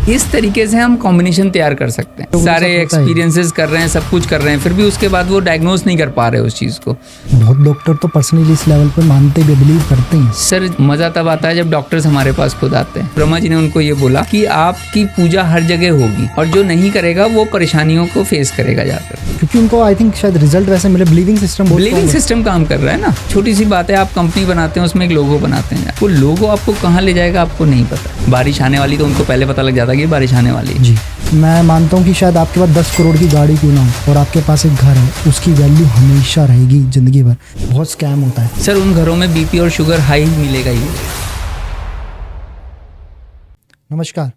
इस तरीके से हम कॉम्बिनेशन तैयार कर सकते हैं। सारे एक्सपीरियंसेस कर रहे हैं, सब कुछ कर रहे हैं, फिर भी उसके बाद वो डायग्नोज नहीं कर पा रहे उस चीज़ को। बहुत डॉक्टर तो पर्सनली इस लेवल पे मानते भी, बिलीव करते हैं। सर मज़ा तब आता है जब डॉक्टर्स हमारे पास खुद आते हैं। ब्रह्मा जी ने उनको ये बोला कि आपकी पूजा हर जगह होगी और जो नहीं करेगा वो परेशानियों को फेस करेगा जाकर, क्योंकि उनको आई थिंक शायद रिजल्ट वैसे मिले। बिलीविंग सिस्टम काम कर रहा है ना। छोटी सी बात है, आप कंपनी बनाते हैं, उसमें एक लोगो बनाते हैं, वो लोगो आपको कहाँ ले जाएगा आपको नहीं पता। बारिश आने वाली तो उनको पहले पता लग जाता है कि बारिश आने वाली है। जी, मैं मानता हूँ कि शायद आपके पास 10 करोड़ की गाड़ी क्यों ना हो और आपके पास एक घर है, उसकी वैल्यू हमेशा रहेगी जिंदगी भर। बहुत स्कैम होता है सर, उन घरों में बीपी और शुगर हाई मिलेगा ही। नमस्कार,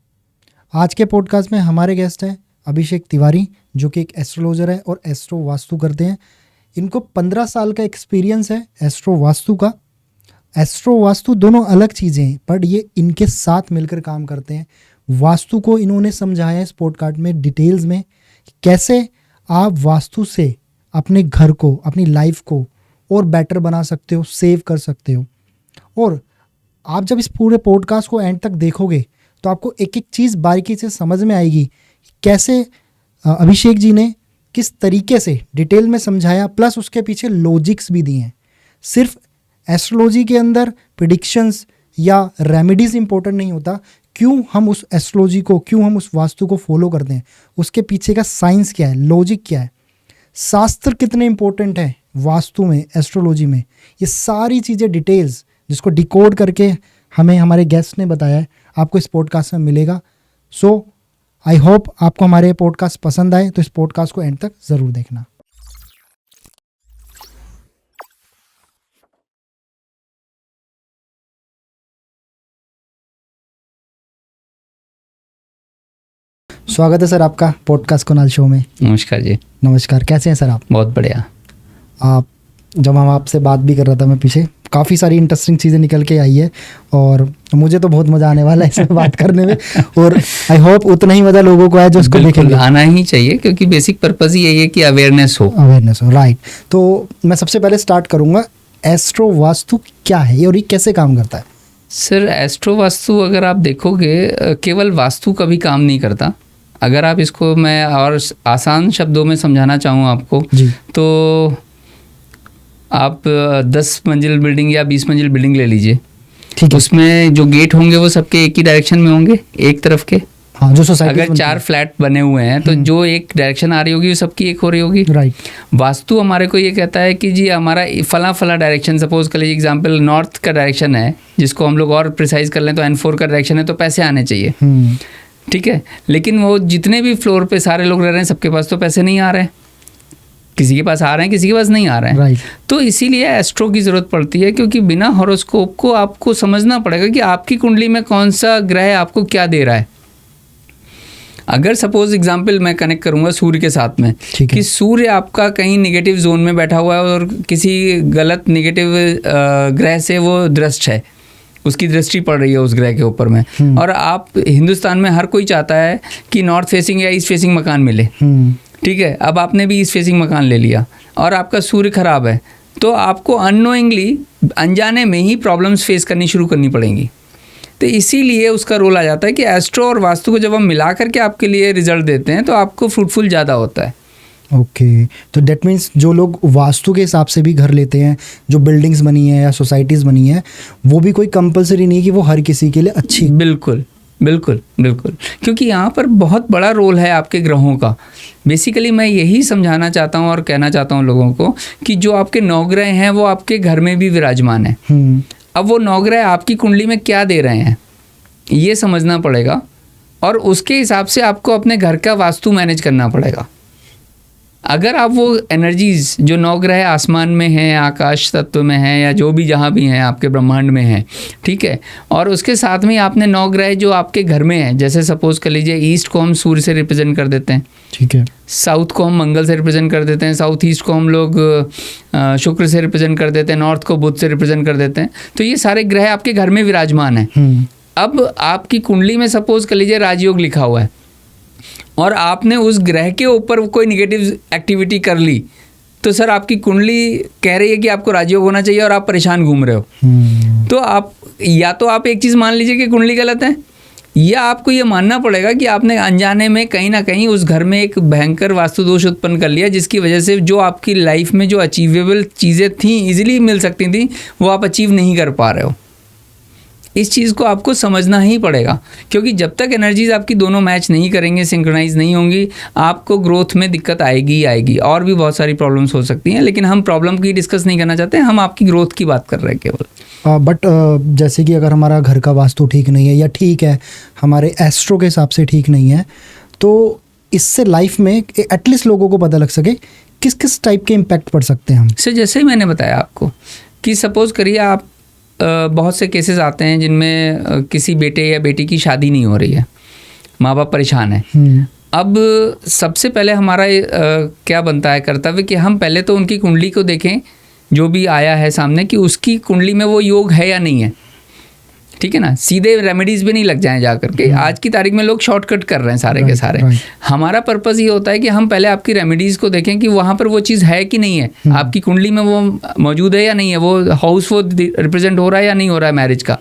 आज के पॉडकास्ट में हमारे गेस्ट हैं अभिषेक तिवारी, जो कि एक एस्ट्रोलॉजर है और एस्ट्रो वास्तु करते हैं। इनको 15 साल का एक्सपीरियंस है एस्ट्रो वास्तु का। एस्ट्रो वास्तु दोनों अलग चीज़ें हैं, पर ये इनके साथ मिलकर काम करते हैं। वास्तु को इन्होंने समझाया है इस पॉडकास्ट में डिटेल्स में, कैसे आप वास्तु से अपने घर को, अपनी लाइफ को और बेटर बना सकते हो, सेव कर सकते हो। और आप जब इस पूरे पॉडकास्ट को एंड तक देखोगे तो आपको एक एक चीज़ बारीकी से समझ में आएगी, कैसे अभिषेक जी ने किस तरीके से डिटेल में समझाया, प्लस उसके पीछे लॉजिक्स भी दिए हैं। सिर्फ एस्ट्रोलॉजी के अंदर प्रेडिक्शंस या रेमेडीज़ इंपॉर्टेंट नहीं होता, क्यों हम उस एस्ट्रोलॉजी को, क्यों हम उस वास्तु को फॉलो करते हैं, उसके पीछे का साइंस क्या है, लॉजिक क्या है, शास्त्र कितने इंपॉर्टेंट है वास्तु में, एस्ट्रोलॉजी में। ये सारी चीज़ें डिटेल्स जिसको डिकोड करके हमें हमारे गेस्ट ने बताया है, आपको इस पॉडकास्ट में मिलेगा। सो आई होप आपको हमारे पॉडकास्ट पसंद आए, तो इस पॉडकास्ट को एंड तक ज़रूर देखना। स्वागत है सर आपका पॉडकास्ट कुनाल शो में। नमस्कार जी। नमस्कार, कैसे हैं सर आप? बहुत बढ़िया। आप जब हम आपसे बात भी कर रहा था मैं पीछे, काफ़ी सारी इंटरेस्टिंग चीज़ें निकल के आई है और मुझे तो बहुत मज़ा आने वाला है इसमें बात करने में, और आई होप उतना ही मज़ा लोगों को आए जो इसको देखेंगे। आना ही चाहिए, क्योंकि बेसिक पर्पज़ ही यही है कि अवेयरनेस हो। राइट। तो मैं सबसे पहले स्टार्ट करूँगा, एस्ट्रो वास्तु क्या है और ये कैसे काम करता है? सर, एस्ट्रो वास्तु अगर आप देखोगे, केवल वास्तु कभी काम नहीं करता। अगर आप इसको मैं और आसान शब्दों में समझाना चाहूँ आपको जी, तो आप 10 मंजिल बिल्डिंग या 20 मंजिल बिल्डिंग ले लीजिए, ठीक है। उसमें जो गेट होंगे वो सबके एक ही डायरेक्शन में होंगे, एक तरफ के। हाँ, जो सोसाइटी अगर 4 फ्लैट बने हुए हैं तो जो एक डायरेक्शन आ रही होगी वो सबकी एक हो रही होगी। राइट। वास्तु हमारे को ये कहता है कि जी हमारा फला डायरेक्शन, सपोज कर लीजिए एग्जांपल नॉर्थ का डायरेक्शन है, जिसको हम लोग और प्रिसाइज कर लें तो N4 का डायरेक्शन है, तो पैसे आने चाहिए, ठीक है। लेकिन वो जितने भी फ्लोर पे सारे लोग रह रहे हैं, सबके पास तो पैसे नहीं आ रहे हैं, किसी के पास आ रहे हैं, किसी के पास नहीं आ रहे हैं। राइट। तो इसीलिए एस्ट्रो की ज़रूरत पड़ती है, क्योंकि बिना हॉरोस्कोप को आपको समझना पड़ेगा कि आपकी कुंडली में कौन सा ग्रह आपको क्या दे रहा है। अगर सपोज एग्जांपल मैं कनेक्ट करूंगा सूर्य के साथ में, कि सूर्य आपका कहीं नेगेटिव जोन में बैठा हुआ है और किसी गलत नेगेटिव ग्रह से वो दृष्ट है, उसकी दृष्टि पड़ रही है उस ग्रह के ऊपर में, और आप हिंदुस्तान में हर कोई चाहता है कि नॉर्थ फेसिंग या ईस्ट फेसिंग मकान मिले, ठीक है। अब आपने भी ईस्ट फेसिंग मकान ले लिया और आपका सूर्य खराब है, तो आपको अननोइंगली, अनजाने में ही प्रॉब्लम्स फेस करनी शुरू करनी पड़ेंगी। तो इसीलिए उसका रोल आ जाता है कि एस्ट्रो और वास्तु को जब हम मिला करके आपके लिए रिजल्ट देते हैं तो आपको फ्रूटफुल ज़्यादा होता है। ओके, तो डेट मीन्स जो लोग वास्तु के हिसाब से भी घर लेते हैं, जो बिल्डिंग्स बनी है या सोसाइटीज़ बनी है, वो भी कोई कंपलसरी नहीं है कि वो हर किसी के लिए अच्छी। बिल्कुल बिल्कुल बिल्कुल, क्योंकि यहाँ पर बहुत बड़ा रोल है आपके ग्रहों का। बेसिकली मैं यही समझाना चाहता हूँ और कहना चाहता हूँ लोगों को कि जो आपके 9 ग्रह हैं वो आपके घर में भी विराजमान है। अब वो 9 ग्रह आपकी कुंडली में क्या दे रहे हैं ये समझना पड़ेगा, और उसके हिसाब से आपको अपने घर का वास्तु मैनेज करना पड़ेगा। अगर आप वो एनर्जीज जो 9 ग्रह आसमान में हैं, आकाश तत्व में हैं, या जो भी जहाँ भी हैं आपके ब्रह्मांड में हैं, ठीक है, और उसके साथ में आपने 9 ग्रह जो आपके घर में हैं, जैसे सपोज कर लीजिए ईस्ट को हम सूर्य से रिप्रेजेंट कर देते हैं, ठीक है, साउथ को हम मंगल से रिप्रेजेंट कर देते हैं, साउथ ईस्ट को हम लोग शुक्र से रिप्रेजेंट कर देते हैं, नॉर्थ को बुध से रिप्रेजेंट कर देते हैं। तो ये सारे ग्रह आपके घर में विराजमान हैं। अब आपकी कुंडली में सपोज कर लीजिए राजयोग लिखा हुआ है और आपने उस ग्रह के ऊपर कोई निगेटिव एक्टिविटी कर ली, तो सर आपकी कुंडली कह रही है कि आपको राजयोग होना चाहिए और आप परेशान घूम रहे हो। तो आप या तो आप एक चीज़ मान लीजिए कि कुंडली गलत है, या आपको ये मानना पड़ेगा कि आपने अनजाने में कहीं ना कहीं उस घर में एक भयंकर वास्तु दोष उत्पन्न कर लिया, जिसकी वजह से जो आपकी लाइफ में जो अचीवेबल चीज़ें थी, इजीली मिल सकती थी, वो आप अचीव नहीं कर पा रहे हो। इस चीज़ को आपको समझना ही पड़ेगा, क्योंकि जब तक एनर्जीज आपकी दोनों मैच नहीं करेंगे, सिंक्रोनाइज नहीं होंगी, आपको ग्रोथ में दिक्कत आएगी ही आएगी। और भी बहुत सारी प्रॉब्लम्स हो सकती हैं, लेकिन हम प्रॉब्लम की डिस्कस नहीं करना चाहते, हम आपकी ग्रोथ की बात कर रहे हैं केवल। बट जैसे कि अगर हमारा घर का वास्तु ठीक नहीं है, या ठीक है हमारे एस्ट्रो के हिसाब से ठीक नहीं है, तो इससे लाइफ में एटलीस्ट लोगों को पता लग सके किस किस टाइप के इम्पैक्ट पड़ सकते हैं हम। सर जैसे ही मैंने बताया आपको कि सपोज़ करिए आप बहुत से केसेस आते हैं जिनमें किसी बेटे या बेटी की शादी नहीं हो रही है, माँ बाप परेशान है। अब सबसे पहले हमारा क्या बनता है कर्तव्य कि हम पहले तो उनकी कुंडली को देखें, जो भी आया है सामने, कि उसकी कुंडली में वो योग है या नहीं है, ठीक है ना। सीधे रेमेडीज़ पे नहीं लग जाएं जा करके। आज की तारीख में लोग शॉर्टकट कर रहे हैं सारे के सारे। हमारा पर्पज़ ये होता है कि हम पहले आपकी रेमेडीज़ को देखें कि वहाँ पर वो चीज़ है कि नहीं है, आपकी कुंडली में वो मौजूद है या नहीं है, वो हाउस वो रिप्रेजेंट हो रहा है या नहीं हो रहा है, मैरिज का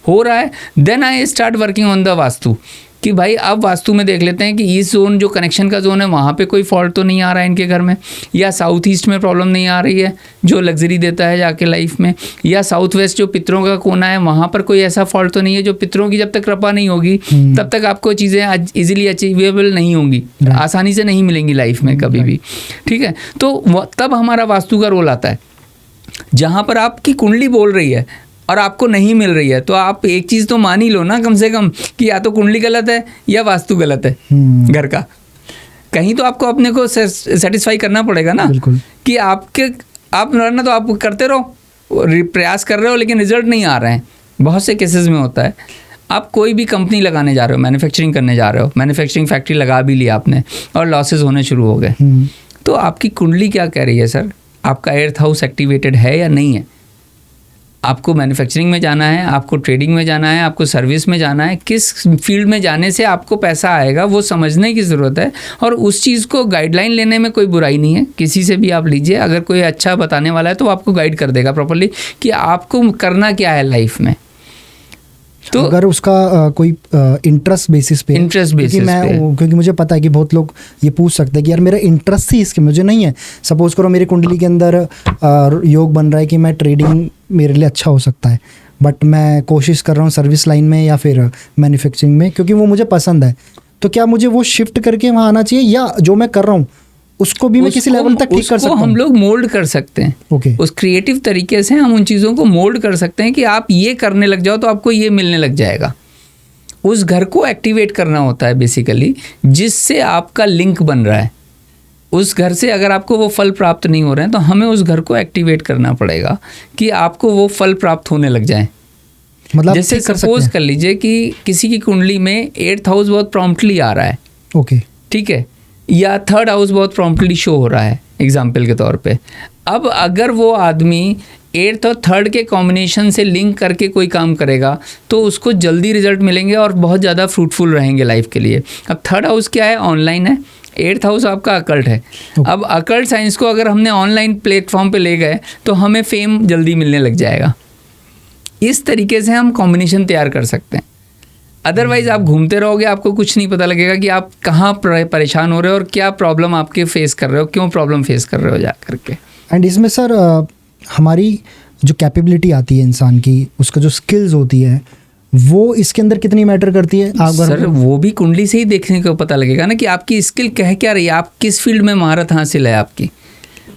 हो रहा है। Then I start working on the vastu, कि भाई अब वास्तु में देख लेते हैं कि ईस्ट जोन जो कनेक्शन का जोन है, वहाँ पे कोई फॉल्ट तो नहीं आ रहा है इनके घर में, या साउथ ईस्ट में प्रॉब्लम नहीं आ रही है जो लग्जरी देता है जाके लाइफ में, या साउथ वेस्ट जो पितरों का कोना है, वहाँ पर कोई ऐसा फॉल्ट तो नहीं है। जो पितरों की जब तक कृपा नहीं होगी तब तक आपको चीज़ें इजीली अचीवेबल नहीं होंगी, आसानी से नहीं मिलेंगी लाइफ में कभी भी, ठीक है। तो तब हमारा वास्तु का रोल आता है, जहाँ पर आपकी कुंडली बोल रही है और आपको नहीं मिल रही है, तो आप एक चीज़ तो मान ही लो ना कम से कम, कि या तो कुंडली गलत है या वास्तु गलत है घर का। कहीं तो आपको अपने को सेटिस्फाई करना पड़ेगा ना, कि आप ना तो आप करते रहो, प्रयास कर रहे हो, लेकिन रिजल्ट नहीं आ रहे हैं। बहुत से केसेस में होता है, आप कोई भी कंपनी लगाने जा रहे हो, मैन्युफैक्चरिंग करने जा रहे हो, मैन्युफैक्चरिंग फैक्ट्री लगा भी लिया आपने और लॉसेज होने शुरू हो गए, तो आपकी कुंडली क्या कह रही है सर, आपका एर्थ हाउस एक्टिवेटेड है या नहीं है। आपको मैन्युफैक्चरिंग में जाना है, आपको ट्रेडिंग में जाना है, आपको सर्विस में जाना है, किस फील्ड में जाने से आपको पैसा आएगा वो समझने की ज़रूरत है। और उस चीज़ को गाइडलाइन लेने में कोई बुराई नहीं है, किसी से भी आप लीजिए, अगर कोई अच्छा बताने वाला है तो आपको गाइड कर देगा प्रॉपर्ली कि आपको करना क्या है लाइफ में। तो अगर उसका कोई इंटरेस्ट बेसिस पे, क्योंकि मुझे पता है कि बहुत लोग ये पूछ सकते हैं कि यार मेरा इंटरेस्ट ही इसके मुझे नहीं है। सपोज करो मेरी कुंडली के अंदर योग बन रहा है कि मैं ट्रेडिंग मेरे लिए अच्छा हो सकता है, बट मैं कोशिश कर रहा हूँ सर्विस लाइन में या फिर मैन्युफैक्चरिंग में, क्योंकि वो मुझे पसंद है। तो क्या मुझे वो शिफ्ट करके वहाँ आना चाहिए, या जो मैं कर रहा हूँ उसको भी मैं किसी लेवल तक ठीक कर सकता हूँ? हम लोग मोल्ड कर सकते हैं। ओके। उस क्रिएटिव तरीके से हम उन चीज़ों को मोल्ड कर सकते हैं कि आप ये करने लग जाओ तो आपको ये मिलने लग जाएगा। उस घर को एक्टिवेट करना होता है बेसिकली, जिससे आपका लिंक बन रहा है। उस घर से अगर आपको वो फल प्राप्त नहीं हो रहे हैं तो हमें उस घर को एक्टिवेट करना पड़ेगा कि आपको वो फल प्राप्त होने लग जाए। मतलब जैसे सपोज कर लीजिए कि किसी की कुंडली में 8th हाउस बहुत प्रॉम्प्टली आ रहा है, ओके, ठीक है, या 3rd हाउस बहुत प्रॉम्प्टली शो हो रहा है एग्जाम्पल के तौर पे। अब अगर वो आदमी 8th और 3rd के कॉम्बिनेशन से लिंक करके कोई काम करेगा तो उसको जल्दी रिजल्ट मिलेंगे और बहुत ज़्यादा फ्रूटफुल रहेंगे लाइफ के लिए। अब 3rd हाउस क्या है, ऑनलाइन है। 8th हाउस आपका अकल्ट है। अब अकल्ट साइंस को अगर हमने ऑनलाइन प्लेटफॉर्म पे ले गए तो हमें फेम जल्दी मिलने लग जाएगा। इस तरीके से हम कॉम्बिनेशन तैयार कर सकते हैं। अदरवाइज आप घूमते रहोगे, आपको कुछ नहीं पता लगेगा कि आप कहाँ परेशान हो रहे हो और क्या प्रॉब्लम आपके फेस कर रहे हो, क्यों प्रॉब्लम फेस कर रहे हो जा करके। एंड इसमें सर हमारी जो कैपेबिलिटी आती है इंसान की, उसका जो स्किल्स होती है, वो इसके अंदर कितनी मैटर करती है? आप सर वो भी कुंडली से ही देखने को पता लगेगा ना कि आपकी स्किल कह क्या रही है, आप किस फील्ड में महारत हासिल है आपकी।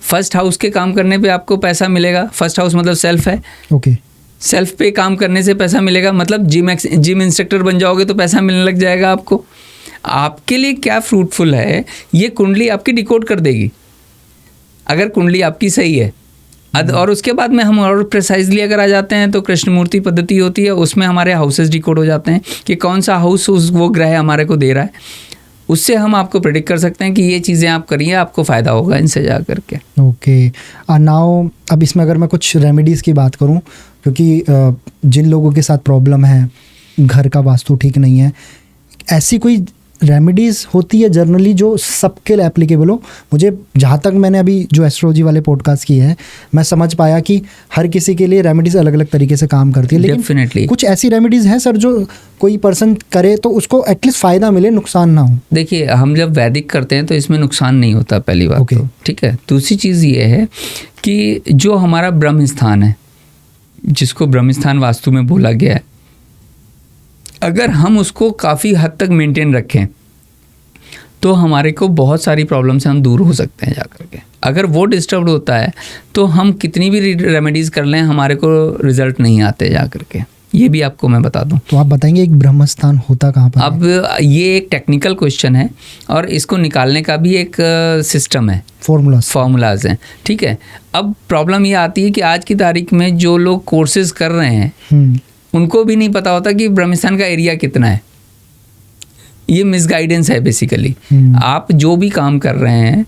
फर्स्ट हाउस के काम करने पे आपको पैसा मिलेगा। फर्स्ट हाउस मतलब सेल्फ है, ओके। सेल्फ पे काम करने से पैसा मिलेगा, मतलब जिम इंस्ट्रक्टर बन जाओगे तो पैसा मिलने लग जाएगा आपको। आपके लिए क्या फ्रूटफुल है ये कुंडली आपकी डिकोड कर देगी, अगर कुंडली आपकी सही है। और उसके बाद में हम और प्रिसाइजली अगर आ जाते हैं तो कृष्णमूर्ति पद्धति होती है, उसमें हमारे हाउसेस डिकोड हो जाते हैं कि कौन सा हाउस वो ग्रह हमारे को दे रहा है। उससे हम आपको प्रेडिक्ट कर सकते हैं कि ये चीज़ें आप करिए, आपको फ़ायदा होगा इनसे जा करके। ओके। नाउ अब इसमें अगर मैं कुछ रेमेडीज़ की बात करूं, क्योंकि जिन लोगों के साथ प्रॉब्लम है, घर का वास्तु ठीक नहीं है, ऐसी कोई रेमेडीज़ होती है जनरली जो सबके लिए एप्लीकेबल हो? मुझे जहाँ तक मैंने अभी जो एस्ट्रोलॉजी वाले पॉडकास्ट किए हैं, मैं समझ पाया कि हर किसी के लिए रेमेडीज़ अलग अलग तरीके से काम करती है, लेकिन डेफिनेटली कुछ ऐसी रेमेडीज़ हैं सर जो कोई पर्सन करे तो उसको एटलीस्ट फ़ायदा मिले, नुकसान ना हो? देखिए, हम जब वैदिक करते हैं तो इसमें नुकसान नहीं होता, पहली बात Okay. तो ठीक है। दूसरी चीज़ ये है कि जो हमारा ब्रह्म स्थान है, जिसको ब्रह्म स्थान वास्तु में बोला गया है, अगर हम उसको काफ़ी हद तक मेंटेन रखें तो हमारे को बहुत सारी प्रॉब्लम से हम दूर हो सकते हैं जा करके। अगर वो डिस्टर्ब होता है तो हम कितनी भी रेमेडीज़ कर लें, हमारे को रिजल्ट नहीं आते जा करके। ये भी आपको मैं बता दूं। तो आप बताएंगे एक ब्रह्म स्थान होता कहाँ पर है? अब ये एक टेक्निकल क्वेश्चन है और इसको निकालने का भी एक सिस्टम है, फॉर्मूलाज हैं, ठीक है। अब प्रॉब्लम ये आती है कि आज की तारीख में जो लोग कोर्सेज कर रहे हैं उनको भी नहीं पता होता कि ब्रह्मस्थान का एरिया कितना है। ये मिसगाइडेंस है बेसिकली। आप जो भी काम कर रहे हैं,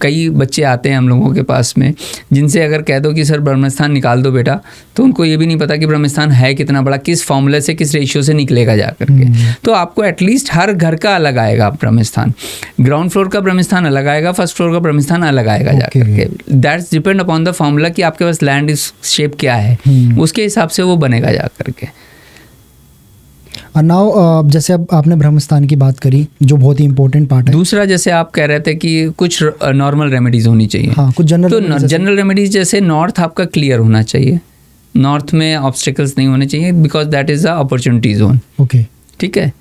कई बच्चे आते हैं हम लोगों के पास में जिनसे अगर कह दो कि सर ब्रह्मस्थान निकाल दो बेटा, तो उनको ये भी नहीं पता कि ब्रह्मस्थान है कितना बड़ा, किस फॉर्मूले से, किस रेशियो से निकलेगा जा करके। तो आपको एटलीस्ट हर घर का अलग आएगा ब्रह्मस्थान। ग्राउंड फ्लोर का ब्रह्मस्थान अलग आएगा, फर्स्ट फ्लोर का ब्रह्मस्थान अलग आएगा जा करके। That's depend upon the formula कि आपके पास लैंड इस शेप क्या है, उसके हिसाब से वो बनेगा जा करके। और नाउ जैसे अब आपने ब्रह्मस्थान की बात करी जो बहुत ही इंपॉर्टेंट पार्ट है। दूसरा, जैसे आप कह रहे थे कि कुछ नॉर्मल रेमेडीज होनी चाहिए। हाँ, कुछ जनरल। तो जनरल रेमेडीज जैसे नॉर्थ आपका क्लियर होना चाहिए, नॉर्थ में ऑब्स्टिकल्स नहीं होने चाहिए, because that is the opportunity zone. Okay, ठीक है।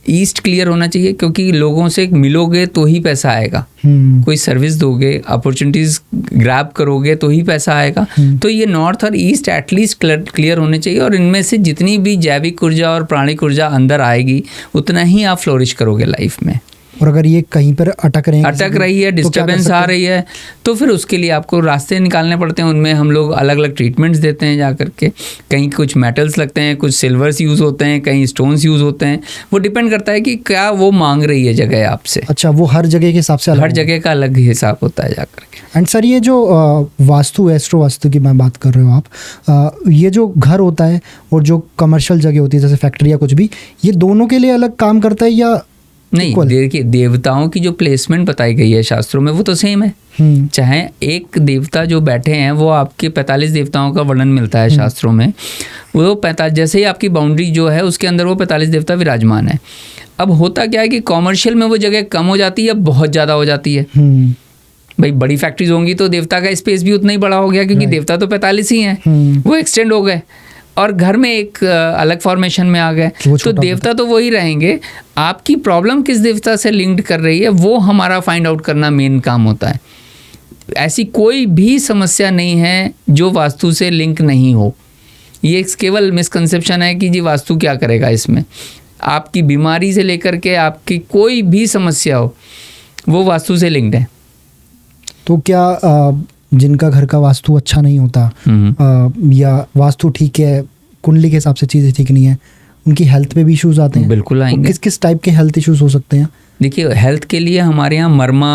ईस्ट क्लियर होना चाहिए क्योंकि लोगों से मिलोगे तो ही पैसा आएगा, कोई सर्विस दोगे, अपॉर्चुनिटीज ग्रैब करोगे तो ही पैसा आएगा। तो ये नॉर्थ और ईस्ट एटलीस्ट क्लियर होने चाहिए, और इनमें से जितनी भी जैविक ऊर्जा और प्राणिक ऊर्जा अंदर आएगी उतना ही आप फ्लोरिश करोगे लाइफ में। और अगर ये कहीं पर अटक रही है, डिस्टर्बेंस आ रही है, तो फिर उसके लिए आपको रास्ते निकालने पड़ते हैं। उनमें हम लोग अलग अलग ट्रीटमेंट्स देते हैं जा करके। कहीं कुछ मेटल्स लगते हैं, कुछ सिल्वर्स यूज़ होते हैं, कहीं स्टोन्स यूज़ होते हैं। वो डिपेंड करता है कि क्या वो मांग रही है जगह आपसे। अच्छा, वो हर जगह के हिसाब से हर जगह का अलग हिसाब होता है जा करके। एंड सर, ये जो वास्तु, एस्ट्रो वास्तु की मैं बात कर रहे हो आप, ये जो घर होता है और जो कमर्शियल जगह होती है जैसे फैक्ट्री या कुछ भी, ये दोनों के लिए अलग काम करता है या नहीं? देखिए, देवताओं की जो प्लेसमेंट बताई गई है शास्त्रों में वो तो सेम है। चाहे एक देवता जो बैठे हैं वो आपके 45 देवताओं का वर्णन मिलता है शास्त्रों में। वो 45, जैसे ही आपकी बाउंड्री जो है उसके अंदर वो 45 देवता विराजमान है। अब होता क्या है कि कॉमर्शियल में वो जगह कम हो जाती है, बहुत ज़्यादा हो जाती है। भाई बड़ी फैक्ट्रीज होंगी तो देवता का स्पेस भी उतना ही बड़ा हो गया, क्योंकि देवता तो 45 ही हैं, वो एक्सटेंड हो गए और घर में एक अलग फॉर्मेशन में आ गए। तो देवता तो वही रहेंगे, आपकी प्रॉब्लम किस देवता से लिंक्ड कर रही है वो हमारा फाइंड आउट करना मेन काम होता है। ऐसी कोई भी समस्या नहीं है जो वास्तु से लिंक नहीं हो। ये केवल मिसकंसेप्शन है कि जी वास्तु क्या करेगा इसमें। आपकी बीमारी से लेकर के आपकी कोई भी समस्या हो वो वास्तु से लिंक्ड है। तो क्या जिनका घर का वास्तु अच्छा नहीं होता या वास्तु ठीक है, कुंडली के हिसाब से चीज़ें ठीक नहीं है, उनकी हेल्थ पे भी इश्यूज आते हैं? बिल्कुल आएंगे। किस किस टाइप के हेल्थ इश्यूज हो सकते हैं? देखिए, हेल्थ के लिए हमारे यहाँ मर्मा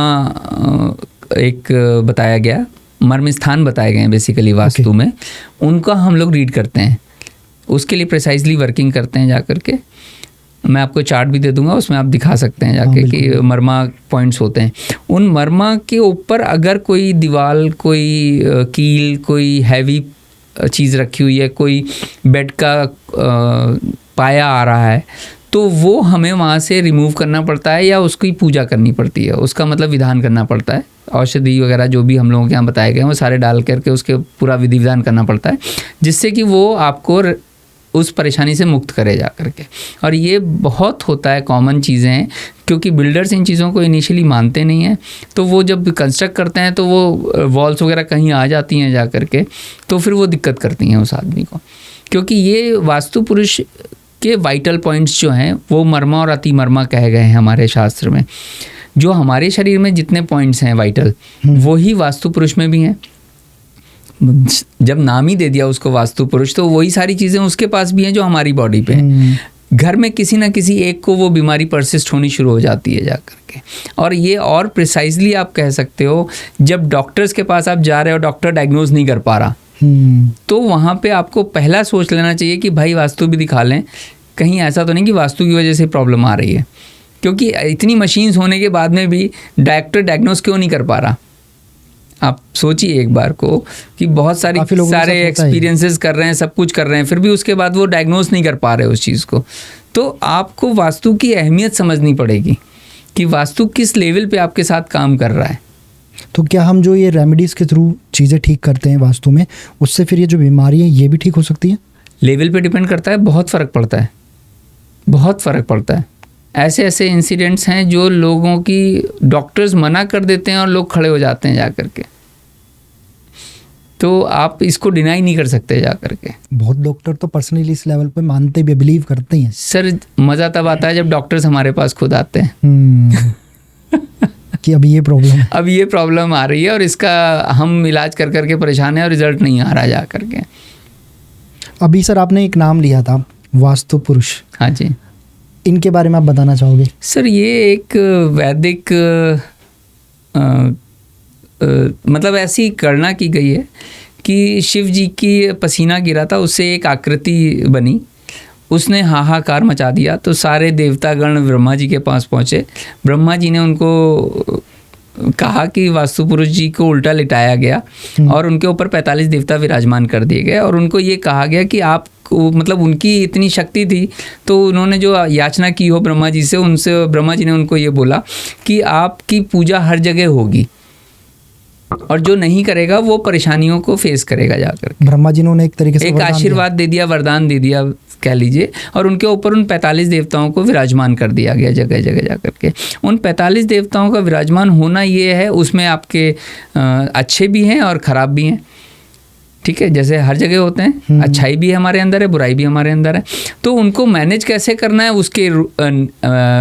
एक बताया गया, मर्म स्थान बताए गए हैं बेसिकली वास्तु में, उनका हम लोग रीड करते हैं, उसके लिए प्रिसाइजली वर्किंग करते हैं जा करके। मैं आपको चार्ट भी दे दूंगा, उसमें आप दिखा सकते हैं जाके कि मर्मा पॉइंट्स होते हैं। उन मर्मा के ऊपर अगर कोई दीवार, कोई कील, कोई हैवी चीज़ रखी हुई है, कोई बेड का पाया आ रहा है, तो वो हमें वहाँ से रिमूव करना पड़ता है या उसकी पूजा करनी पड़ती है। उसका मतलब विधान करना पड़ता है, औषधि वगैरह जो भी हम लोगों के यहाँ बताए गए हैं वो सारे डाल करके उसके पूरा विधि विधान करना पड़ता है, जिससे कि वो आपको उस परेशानी से मुक्त करे जा करके। और ये बहुत होता है, कॉमन चीज़ें हैं, क्योंकि बिल्डर्स इन चीज़ों को इनिशियली मानते नहीं हैं। तो वो जब कंस्ट्रक्ट करते हैं तो वो वॉल्स वगैरह कहीं आ जाती हैं जा करके, तो फिर वो दिक्कत करती हैं उस आदमी को। क्योंकि ये वास्तु पुरुष के वाइटल पॉइंट्स जो हैं वो मर्मा और अतिमर्मा कहे गए हैं हमारे शास्त्र में। जो हमारे शरीर में जितने पॉइंट्स हैं वाइटल, वही वास्तु पुरुष में भी हैं। जब नाम ही दे दिया उसको वास्तु पुरुष, तो वही सारी चीज़ें उसके पास भी हैं जो हमारी बॉडी पे हैं। घर में किसी ना किसी एक को वो बीमारी परसिस्ट होनी शुरू हो जाती है जा करके। और ये और प्रिसाइजली आप कह सकते हो, जब डॉक्टर्स के पास आप जा रहे हो, डॉक्टर डायग्नोज नहीं कर पा रहा, तो वहाँ पे आपको पहला सोच लेना चाहिए कि भाई वास्तु भी दिखा लें, कहीं ऐसा तो नहीं कि वास्तु की वजह से प्रॉब्लम आ रही है। क्योंकि इतनी मशीन्स होने के बाद में भी डॉक्टर डायग्नोस क्यों नहीं कर पा रहा? आप सोचिए एक बार को कि बहुत सारे एक्सपीरियंसेस कर रहे हैं, सब कुछ कर रहे हैं, फिर भी उसके बाद वो डायग्नोस नहीं कर पा रहे उस चीज़ को। तो आपको वास्तु की अहमियत समझनी पड़ेगी कि वास्तु किस लेवल पे आपके साथ काम कर रहा है। तो क्या हम जो ये रेमेडीज़ के थ्रू चीज़ें ठीक करते हैं वास्तु में, उससे फिर ये जो बीमारी है ये भी ठीक हो सकती है? लेवल पे डिपेंड करता है, बहुत फ़र्क पड़ता है, बहुत फ़र्क पड़ता है। ऐसे ऐसे इंसिडेंट्स हैं जो लोगों की डॉक्टर्स मना कर देते हैं और लोग खड़े हो जाते हैं जा कर के, तो आप इसको डिनाई नहीं कर सकते जा कर के। बहुत डॉक्टर तो पर्सनली इस लेवल पे मानते भी, बिलीव करते हैं। सर मज़ा तब आता है जब डॉक्टर्स हमारे पास खुद आते हैं कि अभी ये प्रॉब्लम है, अब ये प्रॉब्लम आ रही है और इसका हम इलाज कर करके परेशान हैं और रिजल्ट नहीं आ रहा जा करके। अभी सर आपने एक नाम लिया था वास्तु पुरुष, हाँ जी, इनके बारे में आप बताना चाहोगे? सर ये एक वैदिक मतलब ऐसी गणना की गई है कि शिव जी की पसीना गिरा था, उससे एक आकृति बनी, उसने हाहाकार मचा दिया, तो सारे देवतागण ब्रह्मा जी के पास पहुँचे। ब्रह्मा जी ने उनको कहा कि वास्तु पुरुष जी को उल्टा लिटाया गया और उनके ऊपर 45 देवता विराजमान कर दिए गए और उनको ये कहा गया कि आप मतलब उनकी इतनी शक्ति थी, तो उन्होंने जो याचना की हो ब्रह्मा जी से, उनसे ब्रह्मा जी ने उनको ये बोला कि आपकी पूजा हर जगह होगी और जो नहीं करेगा वो परेशानियों को फेस करेगा जाकर। ब्रह्मा जी ने उन्हें एक तरीके से एक आशीर्वाद दे दिया, वरदान दे दिया कह लीजिए, और उनके ऊपर उन 45 देवताओं को विराजमान कर दिया गया जगह जगह जाकर के। उन 45 देवताओं का विराजमान होना ये है, उसमें आपके अच्छे भी हैं और ख़राब भी हैं, ठीक है, जैसे हर जगह होते हैं, अच्छाई भी हमारे अंदर है, बुराई भी हमारे अंदर है। तो उनको मैनेज कैसे करना है उसके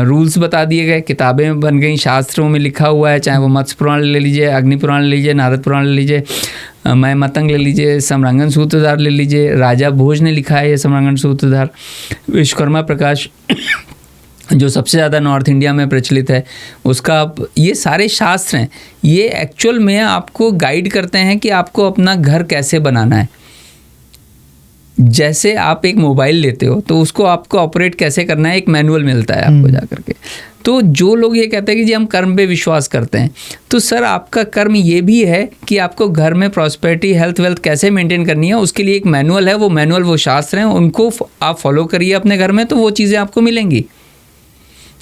रूल्स बता दिए गए, किताबें बन गई, शास्त्रों में लिखा हुआ है, चाहे वो मत्स्य पुराण ले लीजिए, अग्नि पुराण ले लीजिए, नारद पुराण ले लीजिए, मैं मतंग ले लीजिए, सम्रांगण सूत्रधार ले लीजिए, राजा भोज ने लिखा है ये सम्रांगण सूत्रधार, विश्वकर्मा प्रकाश जो सबसे ज़्यादा नॉर्थ इंडिया में प्रचलित है उसका, ये सारे शास्त्र हैं, ये एक्चुअल में आपको गाइड करते हैं कि आपको अपना घर कैसे बनाना है। जैसे आप एक मोबाइल लेते हो तो उसको आपको ऑपरेट कैसे करना है, एक मैनुअल मिलता है आपको जा करके। तो जो लोग ये कहते हैं कि जी हम कर्म पे विश्वास करते हैं, तो सर आपका कर्म ये भी है कि आपको घर में प्रॉस्पेरिटी, हेल्थ, वेल्थ कैसे मेंटेन करनी है, उसके लिए एक मैनुअल है, वो मैनुअल, वो शास्त्र हैं, उनको आप फॉलो करिए अपने घर में, तो वो चीज़ें आपको मिलेंगी।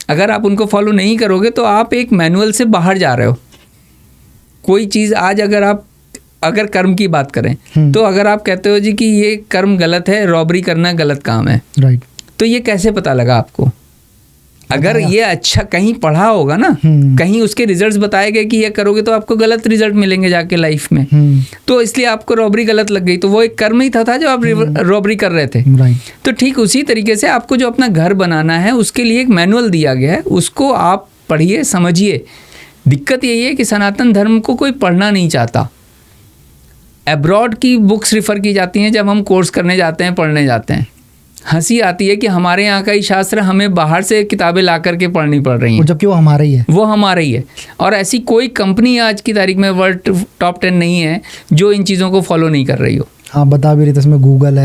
अगर आप उनको फॉलो नहीं करोगे तो आप एक मैनुअल से बाहर जा रहे हो। कोई चीज़ आज अगर कर्म की बात करें तो अगर आप कहते हो जी कि ये कर्म गलत है, रॉबरी करना गलत काम है, राइट, तो ये कैसे पता लगा आपको? अगर ये अच्छा कहीं पढ़ा होगा ना, कहीं उसके रिजल्ट्स बताए गए कि ये करोगे तो आपको गलत रिजल्ट मिलेंगे जाके लाइफ में, तो इसलिए आपको रॉबरी गलत लग गई, तो वो एक कर्म ही था जो आप रॉबरी कर रहे थे, तो ठीक उसी तरीके से आपको जो अपना घर बनाना है उसके लिए एक मैनुअल दिया गया है, उसको आप पढ़िए, समझिए। दिक्कत यही है कि सनातन धर्म को कोई पढ़ना नहीं चाहता। अब्रॉड की बुक्स रिफ़र की जाती हैं जब हम कोर्स करने जाते हैं, पढ़ने जाते हैं। हंसी आती है कि हमारे यहाँ का ही शास्त्र हमें बाहर से किताबें ला करके पढ़नी पड़ रही हैं, जबकि वो हमारा ही है, वो हमारा ही है। और ऐसी कोई कंपनी आज की तारीख में वर्ल्ड टॉप 10 नहीं है जो इन चीज़ों को फॉलो नहीं कर रही हो। हाँ, बता भी रही थी, इसमें गूगल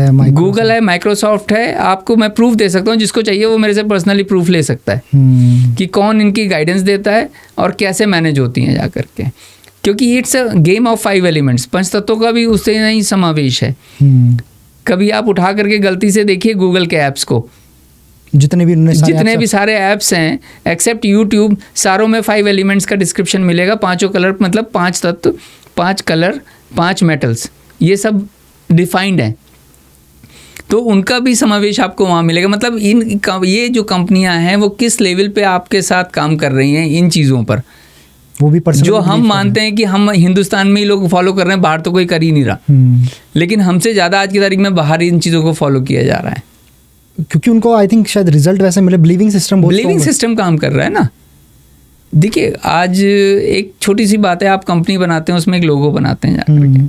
है, माइक्रोसॉफ्ट है, आपको मैं प्रूफ दे सकता हूँ, जिसको चाहिए वो मेरे से पर्सनली प्रूफ ले सकता है कि कौन इनकी गाइडेंस देता है और कैसे मैनेज होती हैं जा करके। क्योंकि it's a game of 5 elements, 5 तत्वों का भी उससे नहीं समावेश है। कभी आप उठा करके गलती से देखिए गूगल के ऐप्स को, जितने भी सारे ऐप्स हैं एक्सेप्ट यूट्यूब, सारों में 5 एलिमेंट्स का डिस्क्रिप्शन मिलेगा। 5 कलर मतलब 5 तत्व, 5 कलर, 5 मेटल्स, ये सब डिफाइंड हैं, तो उनका भी समावेश आपको वहाँ मिलेगा। मतलब ये जो कंपनियां हैं वो किस लेवल पे आपके साथ काम कर रही हैं इन चीज़ों पर, वो भी जो हम मानते हैं कि हम हिंदुस्तान में ही लोग फॉलो कर रहे हैं, बाहर तो कोई कर ही नहीं रहा, लेकिन हमसे ज़्यादा आज की तारीख में बाहर इन चीज़ों को फॉलो किया जा रहा है, क्योंकि उनको आई थिंक शायद रिजल्ट वैसे मिले। बिलीविंग सिस्टम काम कर रहा है ना। देखिए आज एक छोटी सी बात है, आप कंपनी बनाते हैं, उसमें एक लोगो बनाते हैं जाकर के,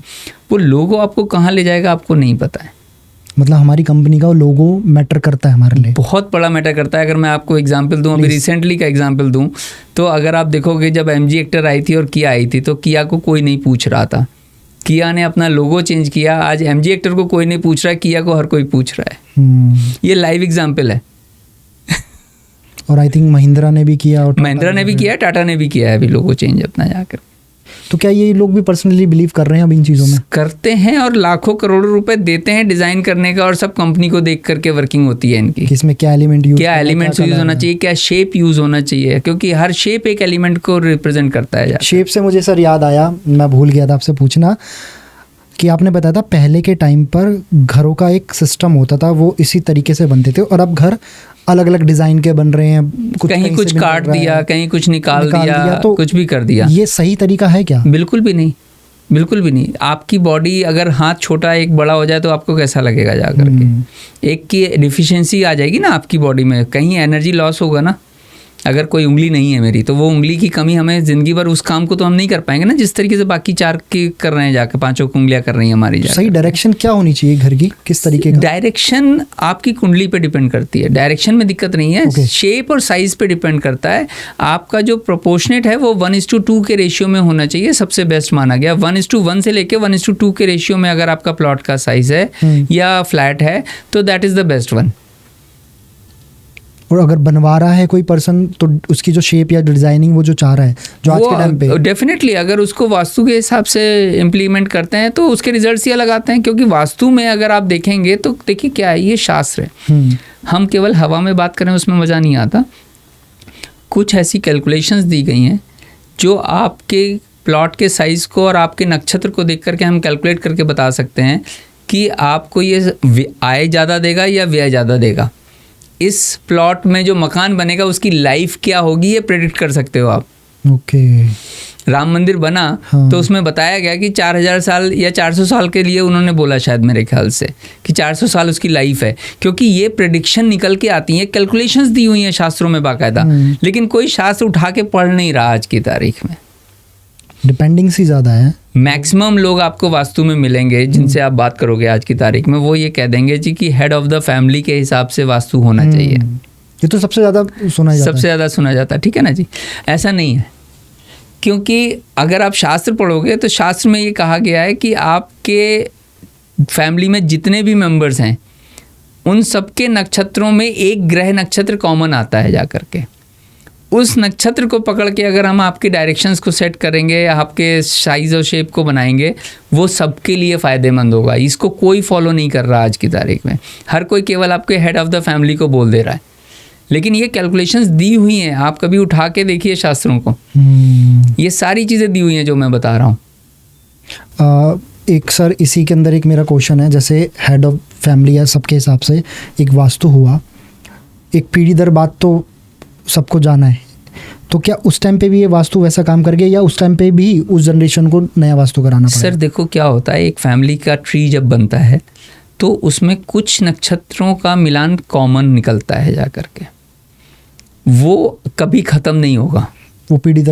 वो लोगो आपको कहाँ ले जाएगा आपको नहीं पता है। मतलब हमारी कंपनी का लोगो मैटर करता है हमारे लिए, बहुत बड़ा मैटर करता है। अगर मैं आपको एग्जांपल दूं, अभी रिसेंटली का एग्जांपल दूं, तो अगर आप देखोगे जब MG एक्टर आई थी और किया आई थी, तो किया को कोई नहीं पूछ रहा था, किया ने अपना लोगो चेंज किया। आज MG एक्टर को कोई नहीं पूछ रहा है, किया को हर कोई पूछ रहा है। ये लाइव एग्जाम्पल है। और आई थिंक महिंद्रा ने भी किया, और महिंद्रा ने भी किया, टाटा ने भी किया है अभी लोगो चेंज अपना जाकर। तो क्या ये लोग भी पर्सनली बिलीव कर रहे हैं अब इन चीज़ों में? करते हैं, और लाखों करोड़ों रुपए देते हैं डिज़ाइन करने का, और सब कंपनी को देख करके वर्किंग होती है इनकी, कि इसमें क्या एलिमेंट यूज, क्या एलिमेंट्स यूज होना चाहिए, क्या शेप यूज होना चाहिए, क्योंकि हर शेप एक एलिमेंट को रिप्रेजेंट करता है। शेप से मुझे सर याद आया, मैं भूल गया था आपसे पूछना, कि आपने बताया था पहले के टाइम पर घरों का एक सिस्टम होता था, वो इसी तरीके से बनते थे, और अब घर अलग अलग डिजाइन के बन रहे हैं, कहीं कुछ काट दिया, कहीं कुछ निकाल दिया, तो कुछ भी कर दिया। ये सही तरीका है क्या? बिल्कुल भी नहीं, बिल्कुल भी नहीं। आपकी बॉडी अगर हाथ छोटा एक बड़ा हो जाए तो आपको कैसा लगेगा जाकर के? एक की डिफिशियंसी आ जाएगी ना आपकी बॉडी में, कहीं एनर्जी लॉस होगा ना। अगर कोई उंगली नहीं है मेरी, तो वो उंगली की कमी हमें ज़िंदगी भर उस काम को तो हम नहीं कर पाएंगे ना, जिस तरीके से बाकी 4 की कर रहे हैं जाकर, 5 उंगलियां कर रही हैं हमारी। सही डायरेक्शन क्या होनी चाहिए घर की, किस तरीके का? डायरेक्शन आपकी कुंडली पे डिपेंड करती है, डायरेक्शन में दिक्कत नहीं है। शेप और साइज पे डिपेंड करता है। आपका जो प्रोपोर्शनेट है वो 1:2 के रेशियो में होना चाहिए, सबसे बेस्ट माना गया। 1:1 से लेके 1:2 के रेशियो में अगर आपका प्लॉट का साइज है या फ्लैट है, तो that is the best one. और अगर बनवा रहा है कोई पर्सन, तो उसकी जो शेप या डिजाइनिंग वो जो चाह रहा है, जो आज के टाइम पे, डेफिनेटली अगर उसको वास्तु के हिसाब से इम्प्लीमेंट करते हैं तो उसके रिजल्ट्स ही अलग आते हैं। क्योंकि वास्तु में अगर आप देखेंगे तो देखिए क्या है, ये शास्त्र है। हम केवल हवा में बात करें उसमें मज़ा नहीं आता। कुछ ऐसी कैलकुलेशंस दी गई हैं जो आपके प्लॉट के साइज़ को और आपके नक्षत्र को देख करके हम कैलकुलेट करके बता सकते हैं कि आपको ये आय ज़्यादा देगा या व्यय ज़्यादा देगा। इस प्लॉट में जो मकान बनेगा उसकी लाइफ क्या होगी ये प्रेडिक्ट कर सकते हो आप। ओके। राम मंदिर बना तो उसमें बताया गया कि 4000 साल या 400 साल के लिए उन्होंने बोला शायद मेरे ख्याल से कि 400 साल उसकी लाइफ है, क्योंकि ये प्रेडिक्शन निकल के आती हैं, कैलकुलेशंस दी हुई हैं शास्त्रों में बाकायदा। लेकिन कोई शास्त्र उठा के पढ़ नहीं रहा आज की तारीख में। डिपेंडेंसी ज़्यादा है। मैक्सिमम लोग आपको वास्तु में मिलेंगे जिनसे आप बात करोगे आज की तारीख में, वो ये कह देंगे जी कि हेड ऑफ द फैमिली के हिसाब से वास्तु होना चाहिए। ये तो सबसे ज़्यादा सुना जाता है। सबसे ज़्यादा सुना जाता है, ठीक है ना जी। ऐसा नहीं है, क्योंकि अगर आप शास्त्र पढ़ोगे तो शास्त्र में ये कहा गया है कि आपके फैमिली में जितने भी मेंबर्स हैं उन सबके नक्षत्रों में एक ग्रह नक्षत्र कॉमन आता है जाकर के। उस नक्षत्र को पकड़ के अगर हम आपके डायरेक्शंस को सेट करेंगे, आपके साइज़ और शेप को बनाएंगे, वो सबके लिए फ़ायदेमंद होगा। इसको कोई फॉलो नहीं कर रहा आज की तारीख में। हर कोई केवल आपके हेड ऑफ़ द फैमिली को बोल दे रहा है, लेकिन ये कैलकुलेशंस दी हुई हैं। आप कभी उठा के देखिए शास्त्रों को, ये सारी चीज़ें दी हुई हैं जो मैं बता रहा हूँ। एक सर इसी के अंदर एक मेरा क्वेश्चन है, जैसे हेड ऑफ फैमिली या सबके हिसाब से एक वास्तु हुआ, एक पीढ़ी दर बात तो सबको जाना है, तो क्या उस टाइम पे भी ये वास्तु वैसा काम कर गया या उस टाइम पे भी उस जनरेशन को नया वास्तु कराना पड़ा? सर देखो क्या होता है, एक फैमिली का ट्री जब बनता है तो उसमें कुछ नक्षत्रों का मिलान कॉमन निकलता है जाकर के, वो कभी ख़त्म नहीं होगा, वो पीढ़ी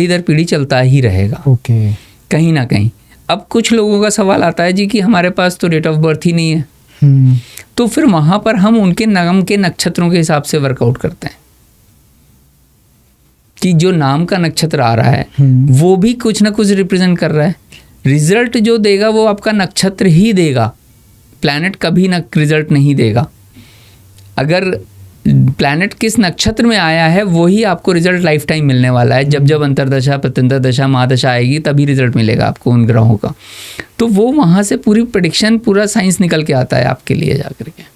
दर पीढ़ी चलता ही रहेगा। ओके। कहीं ना कहीं अब कुछ लोगों का सवाल आता है जी कि हमारे पास तो डेट ऑफ बर्थ ही नहीं है, तो फिर वहाँ पर हम उनके नाम के नक्षत्रों के हिसाब से वर्कआउट करते हैं कि जो नाम का नक्षत्र आ रहा है वो भी कुछ ना कुछ रिप्रेजेंट कर रहा है। रिजल्ट जो देगा वो आपका नक्षत्र ही देगा, प्लैनेट कभी ना रिजल्ट नहीं देगा। अगर प्लैनेट किस नक्षत्र में आया है वही आपको रिजल्ट लाइफ टाइम मिलने वाला है। जब जब अंतरदशा, प्रत्यंतरदशा, महादशा आएगी तभी रिजल्ट मिलेगा आपको उन ग्रहों का। तो वो वहाँ से पूरी प्रेडिक्शन, पूरा साइंस निकल के आता है आपके लिए जाकर के।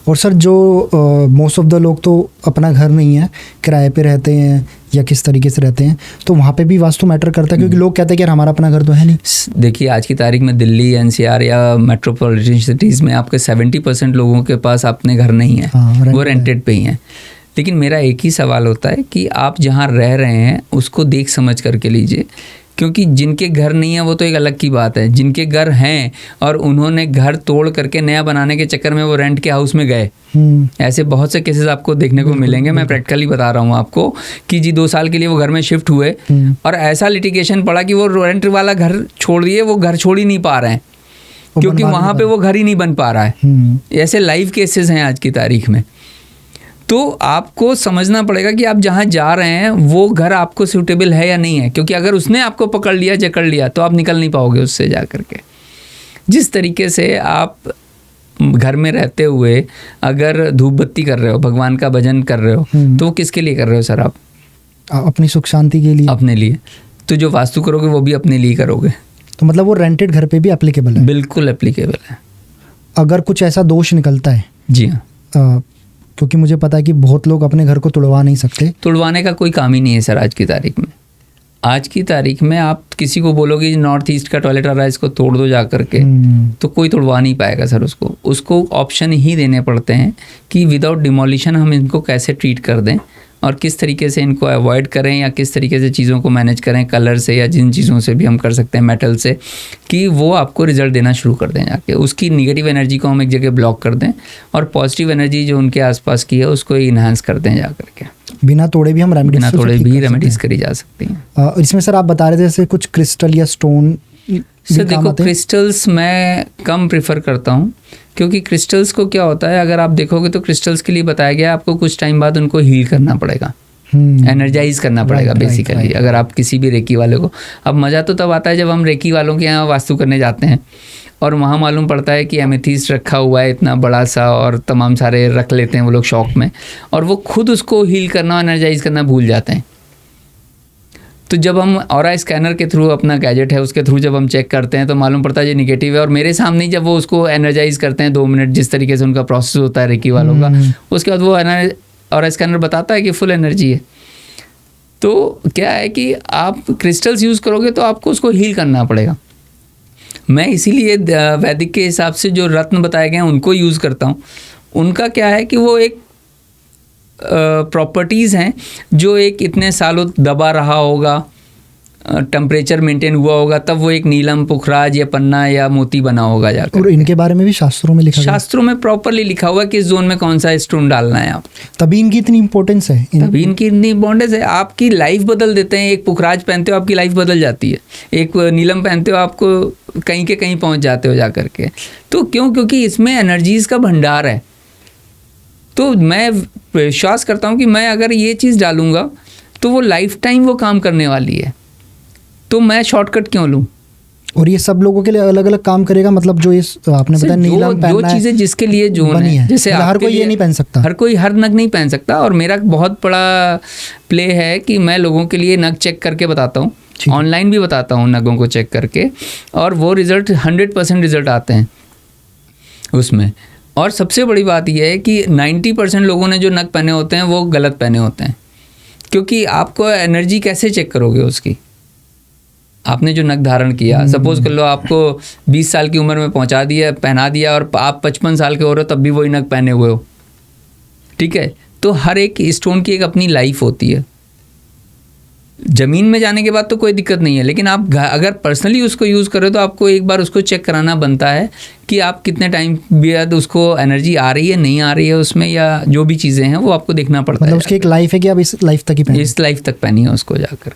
और सर जो मोस्ट ऑफ द लोग तो अपना घर नहीं है, किराए पे रहते हैं या किस तरीके से रहते हैं, तो वहाँ पे भी वास्तु मैटर करता है, क्योंकि लोग कहते हैं कि यार हमारा अपना घर तो है नहीं। देखिए आज की तारीख में दिल्ली, एनसीआर या मेट्रोपॉलिटन सिटीज़ में आपके 70% लोगों के पास अपने घर नहीं है, वो रेंटेड पे ही हैं। लेकिन मेरा एक ही सवाल होता है कि आप जहाँ रह रहे हैं उसको देख समझ करके लीजिए, क्योंकि जिनके घर नहीं है वो तो एक अलग की बात है। जिनके घर हैं और उन्होंने घर तोड़ करके नया बनाने के चक्कर में वो रेंट के हाउस में गए, ऐसे बहुत से केसेस आपको देखने को मिलेंगे। मैं प्रैक्टिकली बता रहा हूँ आपको कि जी 2 साल के लिए वो घर में शिफ्ट हुए और ऐसा लिटिगेशन पड़ा कि वो रेंट वाला घर छोड़ दिए, वो घर छोड़ ही नहीं पा रहे हैं क्योंकि वहाँ पे वो घर ही नहीं बन पा रहा है। ऐसे लाइव केसेस हैं आज की तारीख में। तो आपको समझना पड़ेगा कि आप जहाँ जा रहे हैं वो घर आपको सूटेबल है या नहीं है, क्योंकि अगर उसने आपको पकड़ लिया, जकड़ लिया, तो आप निकल नहीं पाओगे उससे जा कर के। जिस तरीके से आप घर में रहते हुए अगर धूप बत्ती कर रहे हो, भगवान का भजन कर रहे हो, तो वो किसके लिए कर रहे हो सर आप? अपनी सुख शांति के लिए, अपने लिए। तो जो वास्तु करोगे वो भी अपने लिए करोगे। तो मतलब वो रेंटेड घर पे भी एप्लीकेबल है? बिल्कुल एप्लीकेबल है। अगर कुछ ऐसा दोष निकलता है, जी हाँ, क्योंकि मुझे पता है कि बहुत लोग अपने घर को तुड़वा नहीं सकते। तुड़वाने का कोई काम ही नहीं है सर आज की तारीख में। आज की तारीख में आप किसी को बोलोगे नॉर्थ ईस्ट का टॉयलेट आ रहा है, इसको तोड़ दो जा करके, तो कोई तोड़वा नहीं पाएगा सर उसको ऑप्शन ही देने पड़ते हैं कि विदाउट डिमोलिशन हम इनको कैसे ट्रीट कर दें और किस तरीके से इनको अवॉइड करें या किस तरीके से चीज़ों को मैनेज करें, कलर से या जिन चीज़ों से भी हम कर सकते हैं, मेटल से, कि वो आपको रिजल्ट देना शुरू कर दें जाके। उसकी निगेटिव एनर्जी को हम एक जगह ब्लॉक कर दें और पॉजिटिव एनर्जी जो उनके आसपास की है उसको इन्हांस कर दें जा करके। बिना तोड़े भी हम रेमेडीज, बिना तोड़े भी रेमेडीज करी जा सकती हैं। इसमें सर आप बता रहे थे जैसे कुछ क्रिस्टल या स्टोन। सर देखो, क्रिस्टल्स मैं कम प्रेफर करता हूँ, क्योंकि क्रिस्टल्स को क्या होता है, अगर आप देखोगे तो क्रिस्टल्स के लिए बताया गया है आपको कुछ टाइम बाद उनको हील करना पड़ेगा, एनर्जाइज करना पड़ेगा बेसिकली। अगर आप किसी भी रेकी वाले को, अब मज़ा तो तब आता है जब हम रेकी वालों के यहाँ वास्तु करने जाते हैं और वहाँ मालूम पड़ता है कि एमेथिस्ट रखा हुआ है इतना बड़ा सा और तमाम सारे रख लेते हैं वो लोग शौक में, और वो खुद उसको हील करना, एनर्जाइज करना भूल जाते हैं। तो जब हम ऑरा स्कैनर के थ्रू, अपना गैजेट है उसके थ्रू जब हम चेक करते हैं तो मालूम पड़ता है ये निगेटिव है, और मेरे सामने ही जब वो उसको एनर्जाइज करते हैं 2 मिनट, जिस तरीके से उनका प्रोसेस होता है रेकी वालों का, उसके बाद वो ऑरा स्कैनर बताता है कि फुल एनर्जी है। तो क्या है कि आप क्रिस्टल्स यूज़ करोगे तो आपको उसको हील करना पड़ेगा। मैं इसीलिए वैदिक के हिसाब से जो रत्न बताए गए हैं उनको यूज़ करता हूँ। उनका क्या है कि वो एक प्रॉपर्टीज़ हैं जो एक इतने सालों दबा रहा होगा, टेम्परेचर मेंटेन हुआ होगा, तब वो एक नीलम, पुखराज या पन्ना या मोती बना होगा जाकर। और इनके बारे में भी शास्त्रों में लिखा है? शास्त्रों में प्रॉपरली लिखा हुआ है कि इस जोन में कौन सा स्टोन डालना है आप। तभी इनकी इतनी इंपॉर्टेंस है। तभी इनकी इतनी इंपॉर्टेंस है, आपकी लाइफ बदल देते हैं। एक पुखराज पहनते हो आपकी लाइफ बदल जाती है, एक नीलम पहनते हो आपको कहीं के कहीं पहुंच जाते हो जा करके। तो क्योंकि इसमें एनर्जीज़ का भंडार है। तो मैं विश्वास करता हूँ कि मैं अगर ये चीज़ डालूँगा तो वो लाइफ टाइम वो काम करने वाली है, तो मैं शॉर्टकट क्यों लूँ। और ये सब लोगों के लिए अलग अलग काम करेगा, मतलब जो इस आपने बताया नीलम पहनना है, जो चीज़ें जिसके लिए जोन है, जैसे हर कोई ये नहीं पहन सकता, हर कोई हर नग नहीं पहन सकता। और मेरा बहुत बड़ा प्ले है कि मैं लोगों के लिए नग चेक करके बताता हूँ, ऑनलाइन भी बताता हूँ नगों को चेक करके, और वो रिज़ल्ट 100% रिज़ल्ट आते हैं उसमें। और सबसे बड़ी बात यह है कि 90% लोगों ने जो नग पहने होते हैं वो गलत पहने होते हैं, क्योंकि आपको एनर्जी कैसे चेक करोगे उसकी। आपने जो नग धारण किया, सपोज कर लो आपको 20 साल की उम्र में पहुंचा दिया, पहना दिया, और आप 55 साल के हो रहे हो तब भी वही नग पहने हुए हो, ठीक है। तो हर एक स्टोन की एक अपनी लाइफ होती है। ज़मीन में जाने के बाद तो कोई दिक्कत नहीं है, लेकिन आप अगर पर्सनली उसको यूज़ करो तो आपको एक बार उसको चेक कराना बनता है कि आप कितने टाइम बाद उसको एनर्जी आ रही है, नहीं आ रही है उसमें, या जो भी चीज़ें हैं वो आपको देखना पड़ता है। मतलब उसकी एक लाइफ है कि आप इस लाइफ तक ही पहने, इस लाइफ तक पहनी है उसको जाकर।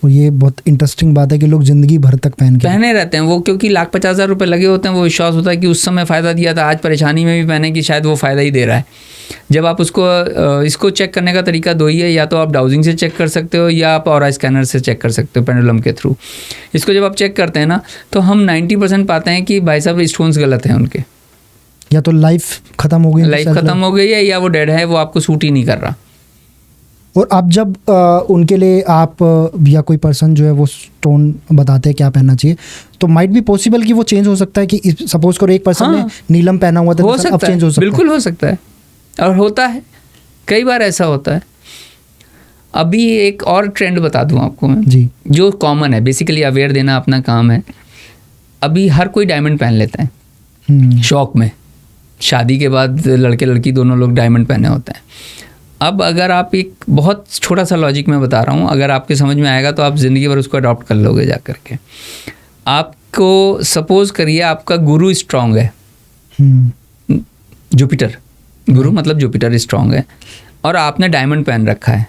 और ये बहुत इंटरेस्टिंग बात है कि लोग ज़िंदगी भर तक पहने रहते हैं वो, क्योंकि 1,50,000 रुपये लगे होते हैं। वो विश्वास होता है कि उस समय फ़ायदा दिया था, आज परेशानी में भी पहने कि शायद वो फ़ायदा ही दे रहा है। जब आप उसको इसको चेक करने का तरीका दो ही है, या तो आप डाउजिंग से चेक कर सकते हो या आप ऑरा स्कैनर से चेक कर सकते हो पेंडुलम के थ्रू। इसको जब आप चेक करते हैं ना तो हम 90% पाते हैं कि भाई साहब स्टोन्स गलत हैं उनके, या तो लाइफ ख़त्म हो गई है या वो डेड है, वो आपको सूट ही नहीं कर रहा। और आप जब उनके लिए आप या कोई पर्सन जो है वो स्टोन बताते हैं क्या पहनना चाहिए, तो माइट भी पॉसिबल कि वो चेंज हो सकता है कि सपोज करो एक पर्सन ने नीलम पहना हुआ था, हो सकता अब चेंज हो सकता है। बिल्कुल हो सकता है, और होता है, कई बार ऐसा होता है। अभी एक और ट्रेंड बता दूं आपको मैं जी, जो कॉमन है, बेसिकली अवेयर देना अपना काम है। अभी हर कोई डायमंड पहन लेता है शौक में, शादी के बाद लड़के लड़की दोनों लोग डायमंड पहने होते हैं। अब अगर आप एक बहुत छोटा सा लॉजिक में बता रहा हूँ, अगर आपके समझ में आएगा तो आप ज़िंदगी भर उसको अडॉप्ट कर लोगे जा करके। आपको सपोज करिए आपका गुरु स्ट्रांग है, जुपिटर, गुरु मतलब जुपिटर स्ट्रांग है, और आपने डायमंड पहन रखा है,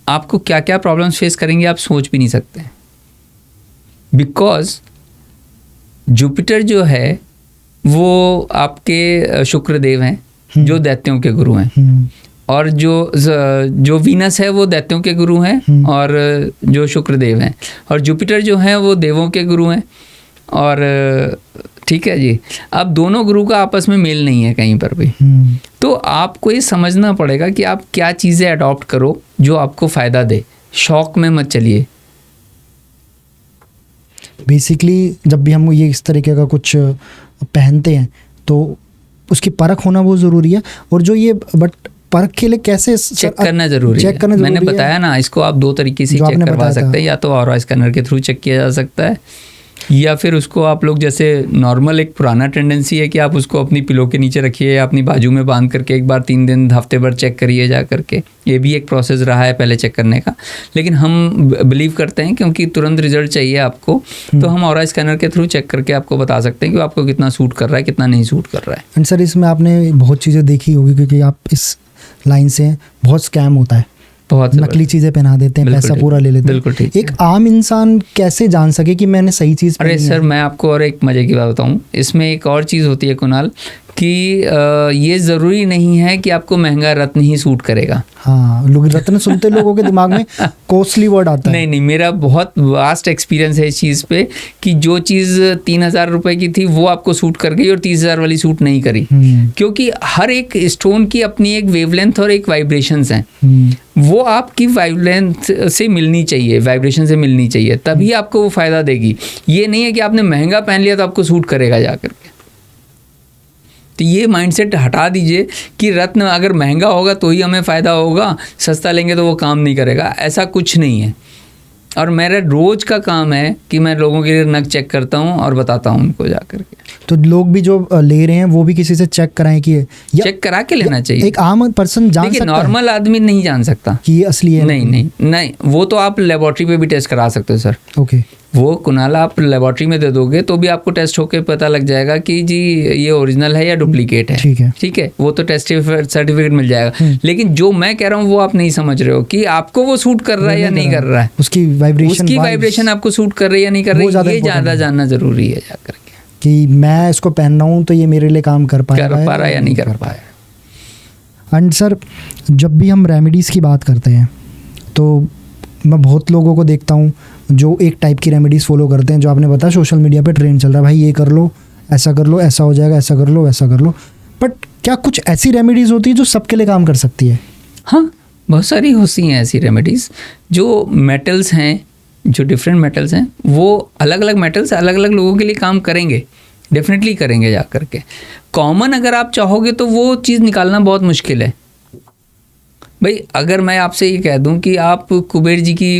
आपको क्या क्या प्रॉब्लम्स फेस करेंगे आप सोच भी नहीं सकते। बिकॉज जुपिटर जो है वो आपके शुक्र देव हैं जो दैत्यों के गुरु हैं, और जो वीनस है वो दैत्यों के गुरु हैं, और जो शुक्र देव हैं, और जुपिटर जो हैं वो देवों के गुरु हैं। और ठीक है जी। अब दोनों गुरु का आपस में मेल नहीं है कहीं पर भी, तो आपको ये समझना पड़ेगा कि आप क्या चीज़ें अडॉप्ट करो जो आपको फ़ायदा दे। शौक में मत चलिए। बेसिकली जब भी हम ये इस तरीके का कुछ पहनते हैं तो उसकी परख होना बहुत ज़रूरी है। और जो ये बट परख के लिए कैसे चेक करना ज़रूरी है। मैंने बताया ना, इसको आप दो तरीके से चेक करवा सकते हैं। या तो ऑरा स्कैनर के थ्रू चेक किया जा सकता है, या फिर उसको आप लोग जैसे नॉर्मल एक पुराना टेंडेंसी है कि आप उसको अपनी पिलो के नीचे रखिए या अपनी बाजू में बांध करके एक बार 3 दिन हफ्ते भर चेक करिए जा करके। ये भी एक प्रोसेस रहा है पहले चेक करने का, लेकिन हम बिलीव करते हैं क्योंकि तुरंत रिजल्ट चाहिए आपको, तो हम ऑरा स्कैनर के थ्रू चेक करके आपको बता सकते हैं कि आपको कितना सूट कर रहा है, कितना नहीं सूट कर रहा है। एंड सर इसमें आपने बहुत चीज़ें देखी होगी क्योंकि आप इस लाइन से, बहुत स्कैम होता है, बहुत नकली चीज़ें पहना देते हैं, पैसा पूरा ले लेते हैं। बिल्कुल ठीक। एक आम इंसान कैसे जान सके कि मैंने सही चीज़ पहनी है? अरे सर, मैं आपको और एक मज़े की बात बताऊं, इसमें एक और चीज़ होती है कुणाल कि ये ज़रूरी नहीं है कि आपको महंगा रत्न ही सूट करेगा। हाँ, लोग रत्न सुनते लोगों के दिमाग में कॉस्टली वर्ड आता है। नहीं, मेरा बहुत वास्ट एक्सपीरियंस है इस चीज़ पे कि जो चीज़ 3,000 रुपए की थी वो आपको सूट कर गई और 30,000 वाली सूट नहीं करी, क्योंकि हर एक स्टोन की अपनी एक वेवलेंथ और एक वाइब्रेशंस हैं। वो आपकी वाइब्रेंथ से मिलनी चाहिए, वाइब्रेशन से मिलनी चाहिए, तभी आपको वो फ़ायदा देगी। ये नहीं है कि आपने महंगा पहन लिया तो आपको सूट करेगा जा करके। तो ये माइंडसेट हटा दीजिए कि रत्न अगर महंगा होगा तो ही हमें फ़ायदा होगा, सस्ता लेंगे तो वो काम नहीं करेगा। ऐसा कुछ नहीं है। और मेरा रोज़ का काम है कि मैं लोगों के लिए नग चेक करता हूँ और बताता हूँ उनको जा करके। तो लोग भी जो ले रहे हैं वो भी किसी से चेक कराएं कि चेक करा के लेना चाहिए। एक आम पर्सन जान सकता है? नॉर्मल आदमी नहीं जान सकता कि ये असली है। नहीं, वो तो आप लेबोरेटरी पे भी टेस्ट करा सकते हो सर। ओके। वो कुणाल आप लेबोरेटरी में दे दोगे तो भी आपको टेस्ट होके पता लग जाएगा कि जी ये ओरिजिनल है या डुप्लीकेट है। ठीक है, वो तो टेस्ट सर्टिफिकेट मिल जाएगा। लेकिन जो मैं कह रहा हूँ वो आप नहीं समझ रहे हो कि आपको वो सूट कर रहा है या नहीं कर रहा है, उसकी वाइब्रेशन आपको सूट कर रही है या नहीं कर रही है, ये ज़्यादा जानना ज़रूरी है जाकर के कि मैं इसको पहन रहा हूँ तो ये मेरे लिए काम कर पा रहा है या नहीं कर पाया। एंड सर, जब भी हम रेमेडीज़ की बात करते हैं तो मैं बहुत लोगों को देखता हूँ जो एक टाइप की रेमेडीज़ फॉलो करते हैं, जो आपने बताया सोशल मीडिया पे ट्रेंड चल रहा है, भाई ये कर लो, ऐसा कर लो, ऐसा हो जाएगा, ऐसा कर लो, वैसा कर लो। बट क्या कुछ ऐसी रेमेडीज़ होती है जो सबके लिए काम कर सकती है? हाँ, बहुत सारी होती हैं ऐसी रेमेडीज़। जो मेटल्स हैं, जो डिफरेंट मेटल्स हैं, वो अलग अलग मेटल्स अलग अलग लोगों के लिए काम करेंगे, डेफिनेटली करेंगे जा करके। कॉमन अगर आप चाहोगे तो वो चीज़ निकालना बहुत मुश्किल है। भाई अगर मैं आपसे ये कह दूं कि आप कुबेर जी की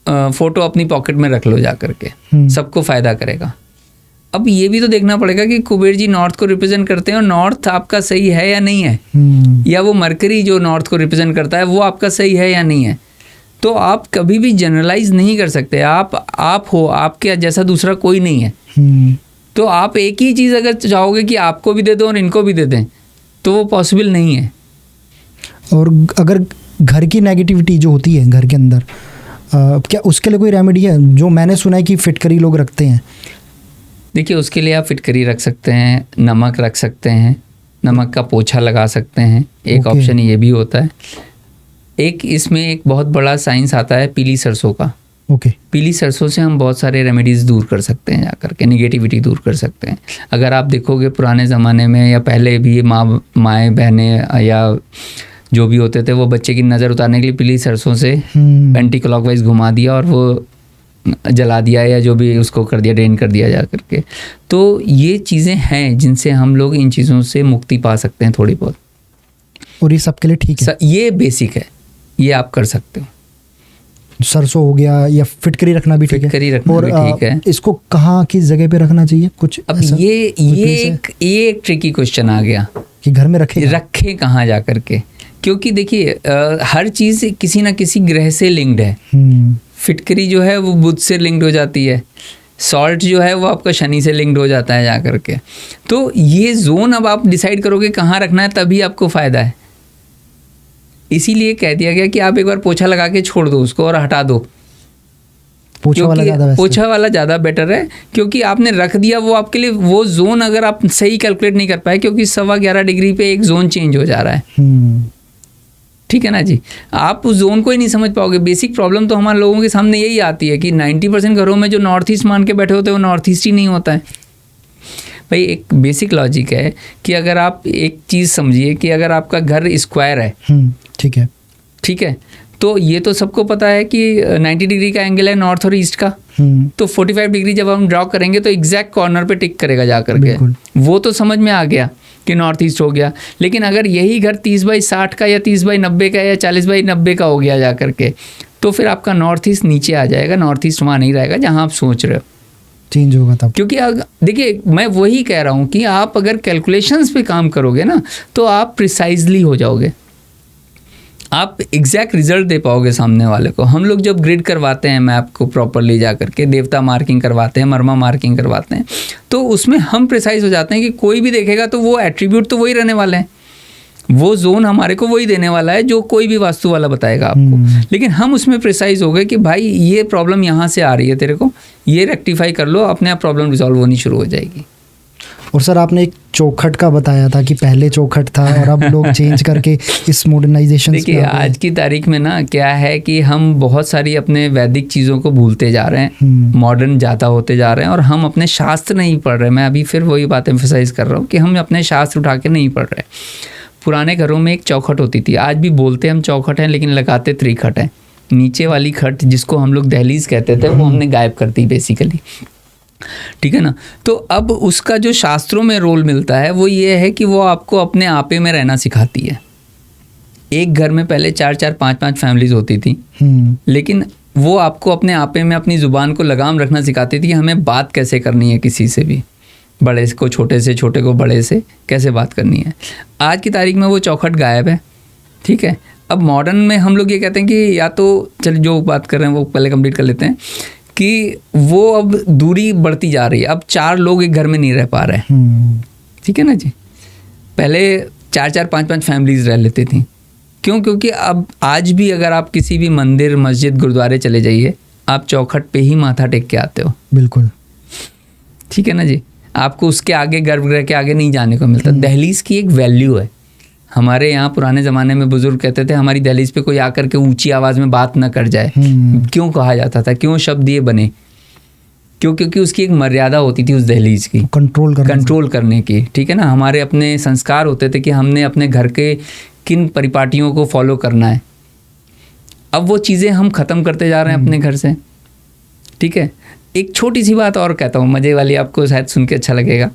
फ़ोटो अपनी पॉकेट में रख लो जा करके, सबको फ़ायदा करेगा। अब ये भी तो देखना पड़ेगा कि कुबेर जी नॉर्थ को रिप्रेजेंट करते हैं और नॉर्थ आपका सही है या नहीं है, या वो मरकरी जो नॉर्थ को रिप्रेजेंट करता है वो आपका सही है या नहीं है। तो आप कभी भी जनरलाइज नहीं कर सकते। आप हो, आपके जैसा दूसरा कोई नहीं है। तो आप एक ही चीज़ अगर चाहोगे कि आपको भी दे दो और इनको भी दे दें तो वो पॉसिबल नहीं है। और अगर घर की नेगेटिविटी जो होती है घर के अंदर, क्या उसके लिए कोई रेमेडी है? जो मैंने सुना है कि फिटकरी लोग रखते हैं। देखिए, उसके लिए आप फिटकरी रख सकते हैं, नमक रख सकते हैं, नमक का पोछा लगा सकते हैं, एक ऑप्शन ये भी होता है। एक इसमें एक बहुत बड़ा साइंस आता है पीली सरसों का। पीली सरसों से हम बहुत सारे रेमेडीज़ दूर कर सकते हैं जाकर के, निगेटिविटी दूर कर सकते हैं। अगर आप देखोगे पुराने ज़माने में या पहले भी माएँ बहनें या जो भी होते थे वो बच्चे की नज़र उतारने के लिए पीली सरसों से एंटी क्लॉकवाइज घुमा दिया और वो जला दिया या जो भी उसको कर दिया, ड्रेन कर दिया जा करके। तो ये चीज़ें हैं जिनसे हम लोग इन चीज़ों से मुक्ति पा सकते हैं थोड़ी बहुत, और ये सबके लिए ठीक है। ये बेसिक है, ये आप कर सकते हो। सरसों हो गया या फिटकरी रखना भी ठीक है। फिटकरी रखना भी ठीक है। इसको कहाँ किस जगह पे रखना चाहिए कुछ? अब ये एक ट्रिकी क्वेश्चन आ गया कि घर में रखे कहाँ जा करके, क्योंकि देखिए हर चीज़ किसी ना किसी ग्रह से लिंक्ड है। फिटकरी जो है वो बुध से लिंक्ड हो जाती है, सॉल्ट जो है वो आपका शनि से लिंक्ड हो जाता है जा करके। तो ये जोन अब आप डिसाइड करोगे कहाँ रखना है, तभी आपको फ़ायदा है। इसीलिए कह दिया गया कि आप एक बार पोछा लगा के छोड़ दो उसको और हटा दो। पोछा वाला ज़्यादा बेटर है, क्योंकि आपने रख दिया वो आपके लिए वो जोन अगर आप सही कैलकुलेट नहीं कर पाए, क्योंकि 11.25 डिग्री पे एक जोन चेंज हो जा रहा है। ठीक है ना जी, आप उस जोन को ही नहीं समझ पाओगे। बेसिक प्रॉब्लम तो हमारे लोगों के सामने यही आती है कि 90% घरों में जो नॉर्थ ईस्ट मान के बैठे होते हैं वो नॉर्थ ईस्ट ही नहीं होता है। भाई एक बेसिक लॉजिक है कि अगर आप एक चीज़ समझिए कि अगर आपका घर स्क्वायर है, ठीक है, ठीक है, तो ये तो सबको पता है कि 90 डिग्री का एंगल है नॉर्थ और ईस्ट का, तो 45 डिग्री जब हम ड्रॉ करेंगे तो एग्जैक्ट कॉर्नर पे टिक करेगा जा करके, वो तो समझ में आ गया कि नॉर्थ ईस्ट हो गया। लेकिन अगर यही घर 30/60 का या 30/90 का या 40/90 का हो गया जा करके, तो फिर आपका नॉर्थ ईस्ट नीचे आ जाएगा, नॉर्थ ईस्ट वहाँ नहीं रहेगा जहाँ आप सोच रहे हो, चेंज होगा तब। क्योंकि देखिए मैं वही कह रहा हूँ कि आप अगर कैलकुलेशंस पे काम करोगे ना तो आप प्रिसाइजली हो जाओगे, आप एग्जैक्ट रिजल्ट दे पाओगे सामने वाले को। हम लोग जब ग्रिड करवाते हैं मैप को प्रॉपरली जा करके, देवता मार्किंग करवाते हैं, मर्मा मार्किंग करवाते हैं, तो उसमें हम प्रिसाइज हो जाते हैं कि कोई भी देखेगा तो वो एट्रीब्यूट तो वही रहने वाले हैं, वो जोन हमारे को वही देने वाला है जो कोई भी वास्तु वाला बताएगा आपको। लेकिन हम उसमें प्रिसाइज हो गए कि भाई ये प्रॉब्लम यहाँ से आ रही है, तेरे को ये रेक्टिफाई कर लो, अपने आप प्रॉब्लम रिजॉल्व होनी शुरू हो जाएगी। और सर आपने एक चौखट का बताया था कि पहले चौखट था और अब लोग चेंज करके इस मॉडर्नाइजेशन। देखिए आज की तारीख में ना क्या है कि हम बहुत सारी अपने वैदिक चीज़ों को भूलते जा रहे हैं, मॉडर्न ज़्यादा होते जा रहे हैं और हम अपने शास्त्र नहीं पढ़ रहे। मैं अभी फिर वही बात एम्फसाइज कर रहा हूँ कि हम अपने शास्त्र उठा के नहीं पढ़ रहे। पुराने घरों में एक चौखट होती थी, आज भी बोलते हम चौखट हैं लेकिन लगाते त्रिखट हैं। नीचे वाली खट जिसको हम लोग दहलीज कहते थे वो हमने गायब कर दी बेसिकली, ठीक है ना। तो अब उसका जो शास्त्रों में रोल मिलता है वो ये है कि वो आपको अपने आपे में रहना सिखाती है। एक घर में पहले 4-4, 5-5 फैमिलीज होती थी, लेकिन वो आपको अपने आपे में अपनी ज़ुबान को लगाम रखना सिखाती थी कि हमें बात कैसे करनी है, किसी से भी, बड़े को छोटे से, छोटे को बड़े से कैसे बात करनी है। आज की तारीख में वो चौखट गायब है, ठीक है। अब मॉडर्न में हम लोग ये कहते हैं कि या तो चल जो बात कर रहे हैं वो पहले कंप्लीट कर लेते हैं कि वो अब दूरी बढ़ती जा रही है। अब 4 लोग एक घर में नहीं रह पा रहे, ठीक है ना जी। पहले 4-4, 5-5 फैमिलीज रह लेती थी। क्यों? क्योंकि अब आज भी अगर आप किसी भी मंदिर, मस्जिद, गुरुद्वारे चले जाइए, आप चौखट पे ही माथा टेक के आते हो, बिल्कुल, ठीक है ना जी। आपको उसके आगे, गर्भगृह के आगे नहीं जाने को मिलता। दहलीज की एक वैल्यू है। हमारे यहाँ पुराने ज़माने में बुजुर्ग कहते थे हमारी दहलीज पे कोई आकर के ऊंची आवाज़ में बात ना कर जाए। क्यों कहा जाता था, क्यों शब्द ये बने? क्यों? क्योंकि उसकी एक मर्यादा होती थी उस दहलीज की, कंट्रोल करने की, ठीक है ना। हमारे अपने संस्कार होते थे कि हमने अपने घर के किन परिपाटियों को फॉलो करना है। अब वो चीज़ें हम ख़त्म करते जा रहे हैं अपने घर से, ठीक है। एक छोटी सी बात और कहता हूँ, मज़े वाली, आपको शायद सुन के अच्छा लगेगा।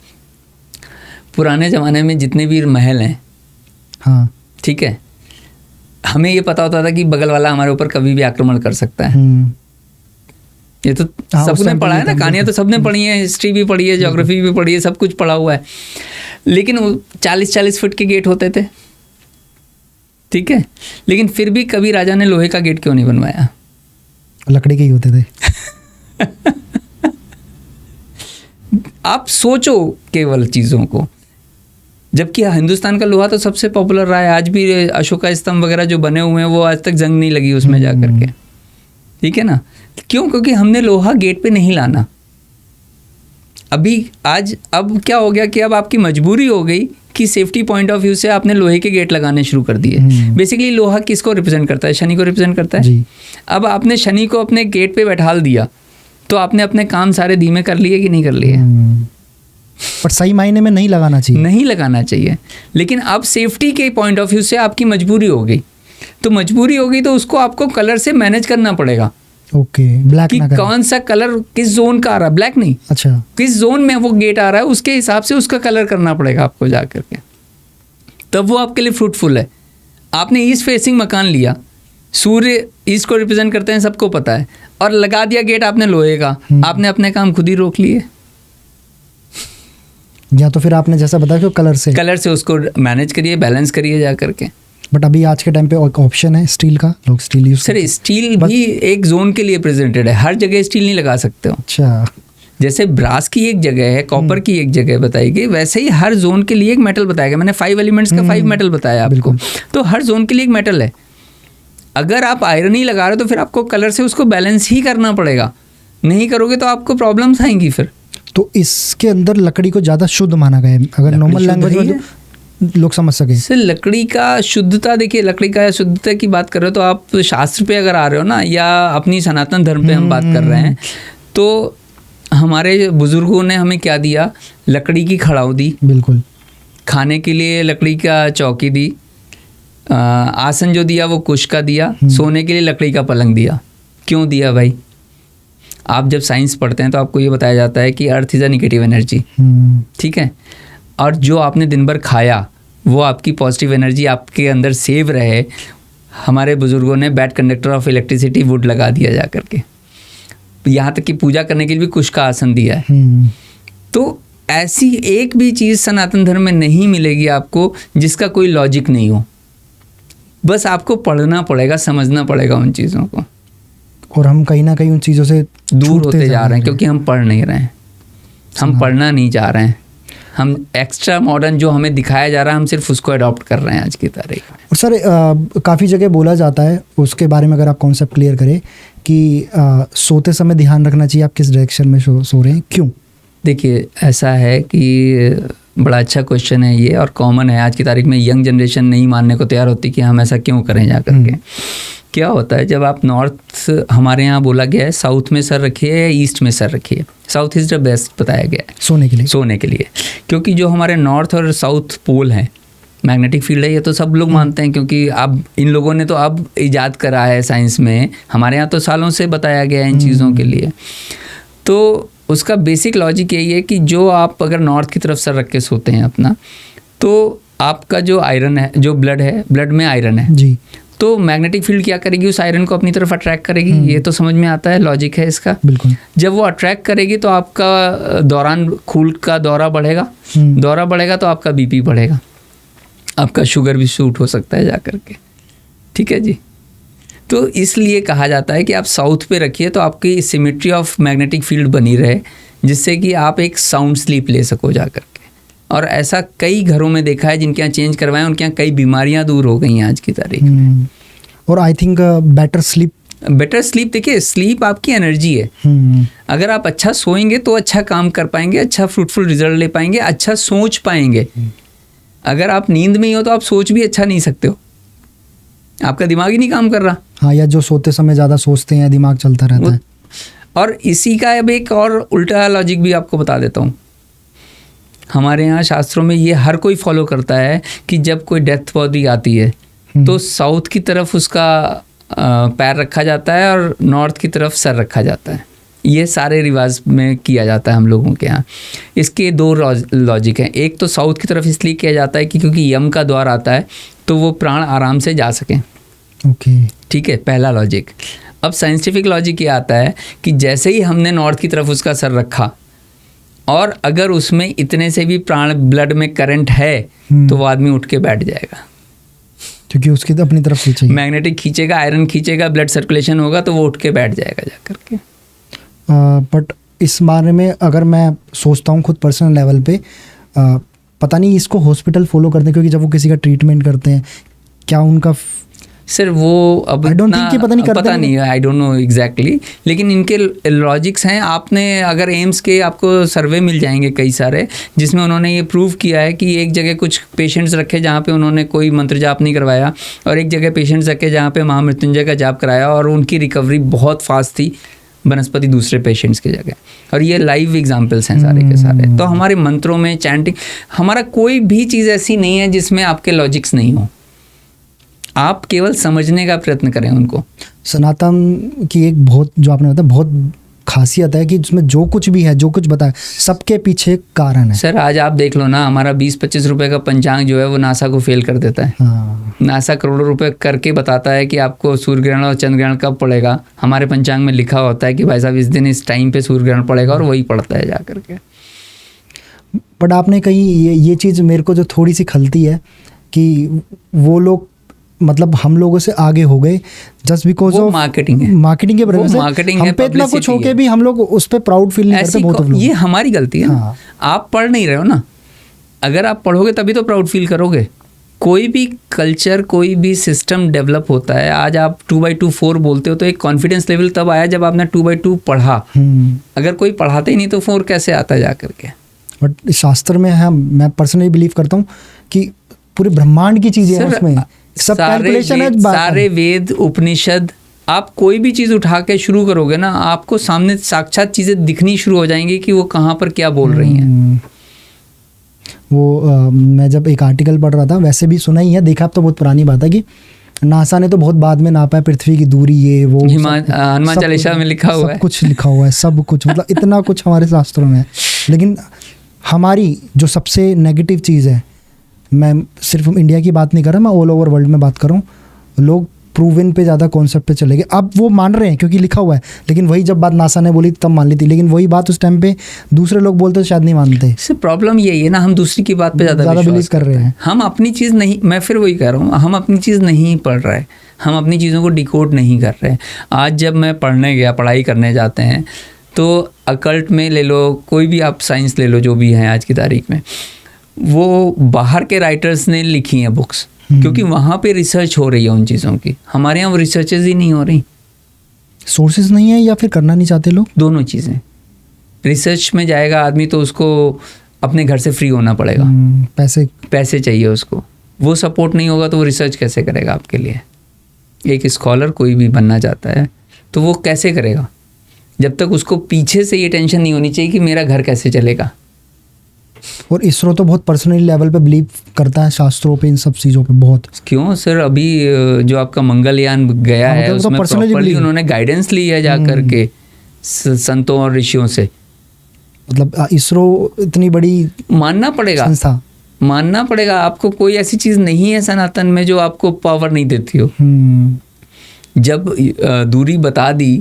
पुराने ज़माने में जितने भी महल हैं, हाँ, ठीक है, हमें ये पता होता था कि बगल वाला हमारे ऊपर कभी भी आक्रमण कर सकता है। ये तो सबने पढ़ा है ना, कहानियाँ तो सबने पढ़ी है, हिस्ट्री भी पढ़ी है, ज्योग्राफी भी पढ़ी है, सब कुछ पढ़ा हुआ है। लेकिन 40-40 फुट के गेट होते थे, ठीक है। लेकिन फिर भी कभी राजा ने लोहे का गेट क्यों नहीं बनवाया? लकड़ी के ही होते थे। आप सोचो केवल चीज़ों को, जबकि हिंदुस्तान का लोहा तो सबसे पॉपुलर रहा है। आज भी अशोका स्तंभ वगैरह जो बने हुए हैं वो आज तक जंग नहीं लगी उसमें जा करके, ठीक है ना। क्यों? क्योंकि हमने लोहा गेट पे नहीं लाना। अब क्या हो गया कि अब आपकी मजबूरी हो गई कि सेफ्टी पॉइंट ऑफ व्यू से आपने लोहे के गेट लगाने शुरू कर दिए। बेसिकली लोहा किसको रिप्रेजेंट करता है? शनि को रिप्रेजेंट करता है जी। अब आपने शनि को अपने गेट पे बैठाल दिया तो आपने अपने काम सारे धीमे कर लिए कि नहीं कर लिए? पर सही मायने में नहीं लगाना चाहिए, नहीं लगाना चाहिए। लेकिन अब सेफ्टी के पॉइंट ऑफ व्यू से आपकी मजबूरी हो गई, तो मजबूरी हो गई तो उसको आपको कलर से मैनेज करना पड़ेगा। ओके, ब्लैक कि कौन सा कलर किस जोन का आ रहा है, ब्लैक नहीं, अच्छा, किस जोन में वो गेट आ रहा है उसके हिसाब से उसका कलर करना पड़ेगा आपको जा करके, तब वो आपके लिए फ्रूटफुल है। आपने ईस्ट फेसिंग मकान लिया, सूर्य ईस्ट को रिप्रेजेंट करते हैं, सबको पता है, और लगा दिया गेट आपने लोहे का, आपने अपने काम खुद ही रोक लिए। या तो फिर आपने जैसा बताया कि कलर से उसको मैनेज करिए, बैलेंस करिए जा करके। बट अभी आज के टाइम पे एक ऑप्शन है स्टील का, लोग स्टील यूज सर, स्टील भी एक जोन के लिए प्रेजेंटेड है, हर जगह स्टील नहीं लगा सकते हो। अच्छा, जैसे ब्रास की एक जगह है, कॉपर की एक जगह बताई गई, वैसे ही हर जोन के लिए एक मेटल बताया गया। मैंने 5 एलिमेंट्स का 5 मेटल बताया आपको, तो हर जोन के लिए एक मेटल है। अगर आप आयरन ही लगा रहे हो तो फिर आपको कलर से उसको बैलेंस ही करना पड़ेगा, नहीं करोगे तो आपको प्रॉब्लम्स आएंगी फिर। तो इसके अंदर लकड़ी को ज़्यादा शुद्ध माना गया है, अगर नॉर्मल लैंग्वेज में लोग समझ सके। सर, लकड़ी का शुद्धता, देखिए लकड़ी का शुद्धता की बात कर रहे हो तो आप शास्त्र पे अगर आ रहे हो ना, या अपनी सनातन धर्म पे हम बात कर रहे हैं, तो हमारे बुजुर्गों ने हमें क्या दिया? लकड़ी की खड़ाऊ दी, बिल्कुल। खाने के लिए लकड़ी का चौकी दी, आसन जो दिया वो कुश का दिया, सोने के लिए लकड़ी का पलंग दिया। क्यों दिया भाई? आप जब साइंस पढ़ते हैं तो आपको ये बताया जाता है कि earth is a negative energy, ठीक है, और जो आपने दिन भर खाया वो आपकी पॉजिटिव एनर्जी आपके अंदर सेव रहे। हमारे बुजुर्गों ने bad conductor of electricity would लगा दिया जा करके, यहाँ तक कि पूजा करने के लिए भी कुश का आसन दिया है। तो ऐसी एक भी चीज़ सनातन धर्म में नहीं मिलेगी आपको जिसका कोई लॉजिक नहीं हो। बस आपको पढ़ना पड़ेगा, समझना पड़ेगा उन चीज़ों को। और हम कहीं ना कहीं उन चीज़ों से दूर होते जा रहे हैं क्योंकि हम पढ़ नहीं रहे हैं, हम पढ़ना नहीं चाह रहे हैं। हम एक्स्ट्रा मॉडर्न जो हमें दिखाया जा रहा है हम सिर्फ उसको अडॉप्ट कर रहे हैं आज की तारीख में। और सर काफ़ी जगह बोला जाता है, उसके बारे में अगर आप कॉन्सेप्ट क्लियर करें कि सोते समय ध्यान रखना चाहिए आप किस डायरेक्शन में सो रहे हैं, क्यों? देखिए ऐसा है कि बड़ा अच्छा क्वेश्चन है ये, और कॉमन है आज की तारीख में। यंग जनरेशन नहीं मानने को तैयार होती कि हम ऐसा क्यों करें जा करके। क्या होता है जब आप नॉर्थ, हमारे यहाँ बोला गया है साउथ में सर रखिए या ईस्ट में सर रखिए, साउथ इज़ द बेस्ट बताया गया है सोने के लिए, क्योंकि जो हमारे नॉर्थ और साउथ पोल हैं मैग्नेटिक फील्ड है, ये तो सब लोग मानते हैं क्योंकि अब इन लोगों ने तो अब इजाद करा है साइंस में, हमारे यहाँ तो सालों से बताया गया है इन चीज़ों के लिए। तो उसका बेसिक लॉजिक यही है कि जो आप अगर नॉर्थ की तरफ सर रख के सोते हैं अपना, तो आपका जो आयरन है, जो ब्लड है, ब्लड में आयरन है जी, तो मैग्नेटिक फील्ड क्या करेगी? उस आयरन को अपनी तरफ अट्रैक्ट करेगी। ये तो समझ में आता है, लॉजिक है इसका। बिल्कुल। जब वो अट्रैक्ट करेगी तो आपका दौरान खून का दौरा बढ़ेगा, दौरा बढ़ेगा तो आपका बीपी बढ़ेगा, आपका शुगर भी शूट हो सकता है जा करके, ठीक है जी। तो इसलिए कहा जाता है कि आप साउथ पे रखिए तो आपकी सिमेट्री ऑफ मैग्नेटिक फील्ड बनी रहे, जिससे कि आप एक साउंड स्लीप ले सको जा करके। और ऐसा कई घरों में देखा है जिनके यहाँ चेंज करवाएं, उनके यहाँ कई बीमारियां दूर हो गई हैं आज की तारीख में। और आई थिंक बेटर स्लीप, देखिए स्लीप आपकी एनर्जी है। अगर आप अच्छा सोएंगे तो अच्छा काम कर पाएंगे, अच्छा फ्रूटफुल रिजल्ट ले पाएंगे, अच्छा सोच पाएंगे। अगर आप नींद में ही हो तो आप सोच भी अच्छा नहीं सकते हो, आपका दिमाग ही नहीं काम कर रहा। हाँ, या जो सोते समय ज़्यादा सोचते हैं, दिमाग चलता रहता है। और इसी का अब एक और उल्टा लॉजिक भी आपको बता देता हूँ। हमारे यहाँ शास्त्रों में ये हर कोई फॉलो करता है कि जब कोई डेथ बॉडी आती है तो साउथ की तरफ उसका पैर रखा जाता है और नॉर्थ की तरफ सर रखा जाता है। ये सारे रिवाज में किया जाता है हम लोगों के यहाँ। इसके दो लॉजिक हैं। एक तो साउथ की तरफ इसलिए किया जाता है कि क्योंकि यम का द्वार आता है तो वो प्राण आराम से जा सकें। ओके, ठीक है, पहला लॉजिक। अब साइंटिफिक लॉजिक ये आता है कि जैसे ही हमने नॉर्थ की तरफ उसका सर रखा और अगर उसमें इतने से भी प्राण ब्लड में करंट है तो वो आदमी उठ के बैठ जाएगा, क्योंकि उसकी तो अपनी तरफ खींचेगा, मैग्नेटिक खींचेगा, आयरन खींचेगा, ब्लड सर्कुलेशन होगा तो वो उठ के बैठ जाएगा जा करके। बट इस बारे में अगर मैं सोचता हूँ खुद पर्सनल लेवल पे, पता नहीं इसको हॉस्पिटल फॉलो करते हैं, क्योंकि जब वो किसी का ट्रीटमेंट करते हैं क्या उनका सर वो अब I don't think कि पता नहीं करते पता नहीं है, आई डोंट नो एग्जैक्टली, लेकिन इनके लॉजिक्स हैं। आपने अगर एम्स के आपको सर्वे मिल जाएंगे कई सारे, जिसमें उन्होंने ये प्रूव किया है कि एक जगह कुछ पेशेंट्स रखे जहाँ पे उन्होंने कोई मंत्र जाप नहीं करवाया और एक जगह पेशेंट्स रखे जहाँ पे महामृत्युंजय का जाप कराया और उनकी रिकवरी बहुत फास्ट थी बनस्पति दूसरे पेशेंट्स की जगह। और ये लाइव एग्जांपल्स हैं सारे के सारे। तो हमारे मंत्रों में चैंटिंग, हमारा कोई भी चीज़ ऐसी नहीं है जिसमें आपके लॉजिक्स नहीं हो। आप केवल समझने का प्रयत्न करें उनको। सनातन की एक बहुत, जो आपने बताया, बहुत खासियत है कि उसमें जो कुछ भी है, जो कुछ बताया, सबके पीछे एक कारण है। सर आज आप देख लो ना, हमारा 20-25 रुपए का पंचांग जो है वो नासा को फेल कर देता है। हाँ। नासा करोड़ों रुपए करके बताता है कि आपको सूर्य ग्रहण और चंद्र ग्रहण कब पड़ेगा। हमारे पंचांग में लिखा होता है कि भाई साहब इस दिन इस टाइम पे सूर्य ग्रहण पड़ेगा और वही पड़ता है जा करके। बट आपने कहीं ये चीज़ मेरे को जो थोड़ी सी खलती है कि वो लोग मतलब हम लोगों से आगे हो गए जस्ट बिकॉज ऑफ मार्केटिंग है, मार्केटिंग के वजह से। मार्केटिंग हम पे इतना कुछ होके भी हम लोग उस पर प्राउड फील नहीं करते बहुत लोग। ये हमारी गलती है। हाँ। आप पढ़ नहीं रहे हो ना, अगर आप पढ़ोगे तभी तो प्राउड फील करोगे। कोई भी कल्चर, कोई भी सिस्टम डेवलप होता है। आज आप 2/2 4 बोलते हो तो एक कॉन्फिडेंस लेवल तब आया जब आपने 2/2 पढ़ा। अगर कोई पढ़ाते ही नहीं तो 4 कैसे आता जा करके। बट शास्त्र में है, मैं पर्सनली बिलीव करता हूँ कि पूरे ब्रह्मांड की चीजें हैं उसमें, सब कैलकुलेशन है। सारे वेद, उपनिषद, आप कोई भी चीज़ उठा के शुरू करोगे ना, आपको सामने साक्षात चीज़ें दिखनी शुरू हो जाएंगी कि वो कहाँ पर क्या बोल रही हैं। मैं जब एक आर्टिकल पढ़ रहा था, वैसे भी सुना ही है, देखा, अब तो बहुत पुरानी बात है कि नासा ने तो बहुत बाद में नापा है पृथ्वी की दूरी, ये वो हनुमान चालीसा में लिखा हुआ है, सब कुछ लिखा हुआ है, सब कुछ, मतलब इतना कुछ हमारे शास्त्रों में है। लेकिन हमारी जो सबसे नेगेटिव चीज़ है, मैं सिर्फ इंडिया की बात नहीं कर रहा, मैं ऑल ओवर वर्ल्ड में बात कर रहा हूँ, लोग प्रूवन पे ज़्यादा कॉन्सेप्ट पे चले गए। अब वो मान रहे हैं क्योंकि लिखा हुआ है, लेकिन वही जब बात नासा ने बोली तब मान ली थी, लेकिन वही बात उस टाइम पे दूसरे लोग बोलते तो शायद नहीं मानते। इससे प्रॉब्लम यही है ना, हम दूसरी की बात पे ज़्यादा बिलीव कर रहे हैं। हम अपनी चीज़ नहीं, मैं फिर वही कह रहा हूँ, हम अपनी चीज़ नहीं पढ़ रहे, हम अपनी चीज़ों को डिकोड नहीं कर रहे। आज जब मैं पढ़ने गया, पढ़ाई करने जाते हैं, तो अकल्ट में ले लो, कोई भी आप साइंस ले लो, जो भी हैं आज की तारीख में, वो बाहर के राइटर्स ने लिखी हैं बुक्स, क्योंकि वहाँ पे रिसर्च हो रही है उन चीज़ों की। हमारे यहाँ वो रिसर्चेज ही नहीं हो रही, सोर्सेज नहीं है या फिर करना नहीं चाहते लोग, दोनों चीज़ें। रिसर्च में जाएगा आदमी तो उसको अपने घर से फ्री होना पड़ेगा, पैसे चाहिए उसको, वो सपोर्ट नहीं होगा तो वो रिसर्च कैसे करेगा आपके लिए। एक स्कॉलर कोई भी बनना चाहता है तो वो कैसे करेगा, जब तक उसको पीछे से ये टेंशन नहीं होनी चाहिए कि मेरा घर कैसे चलेगा। और इसरो तो बहुत पर्सनल लेवल पे बिलीव करता है शास्त्रों पे, इन सब चीज़ों पे बहुत। क्यों सर, अभी जो आपका मंगलयान गया है उसमें प्रॉपर्ली उन्होंने गाइडेंस ली है जा करके संतों और ऋषियों से। मतलब इसरो इतनी बड़ी मानना पड़ेगा संस्था, मानना पड़ेगा आपको। कोई ऐसी चीज़ नहीं है सनातन में जो आपको पावर नहीं देती हो। जब दूरी बता दी,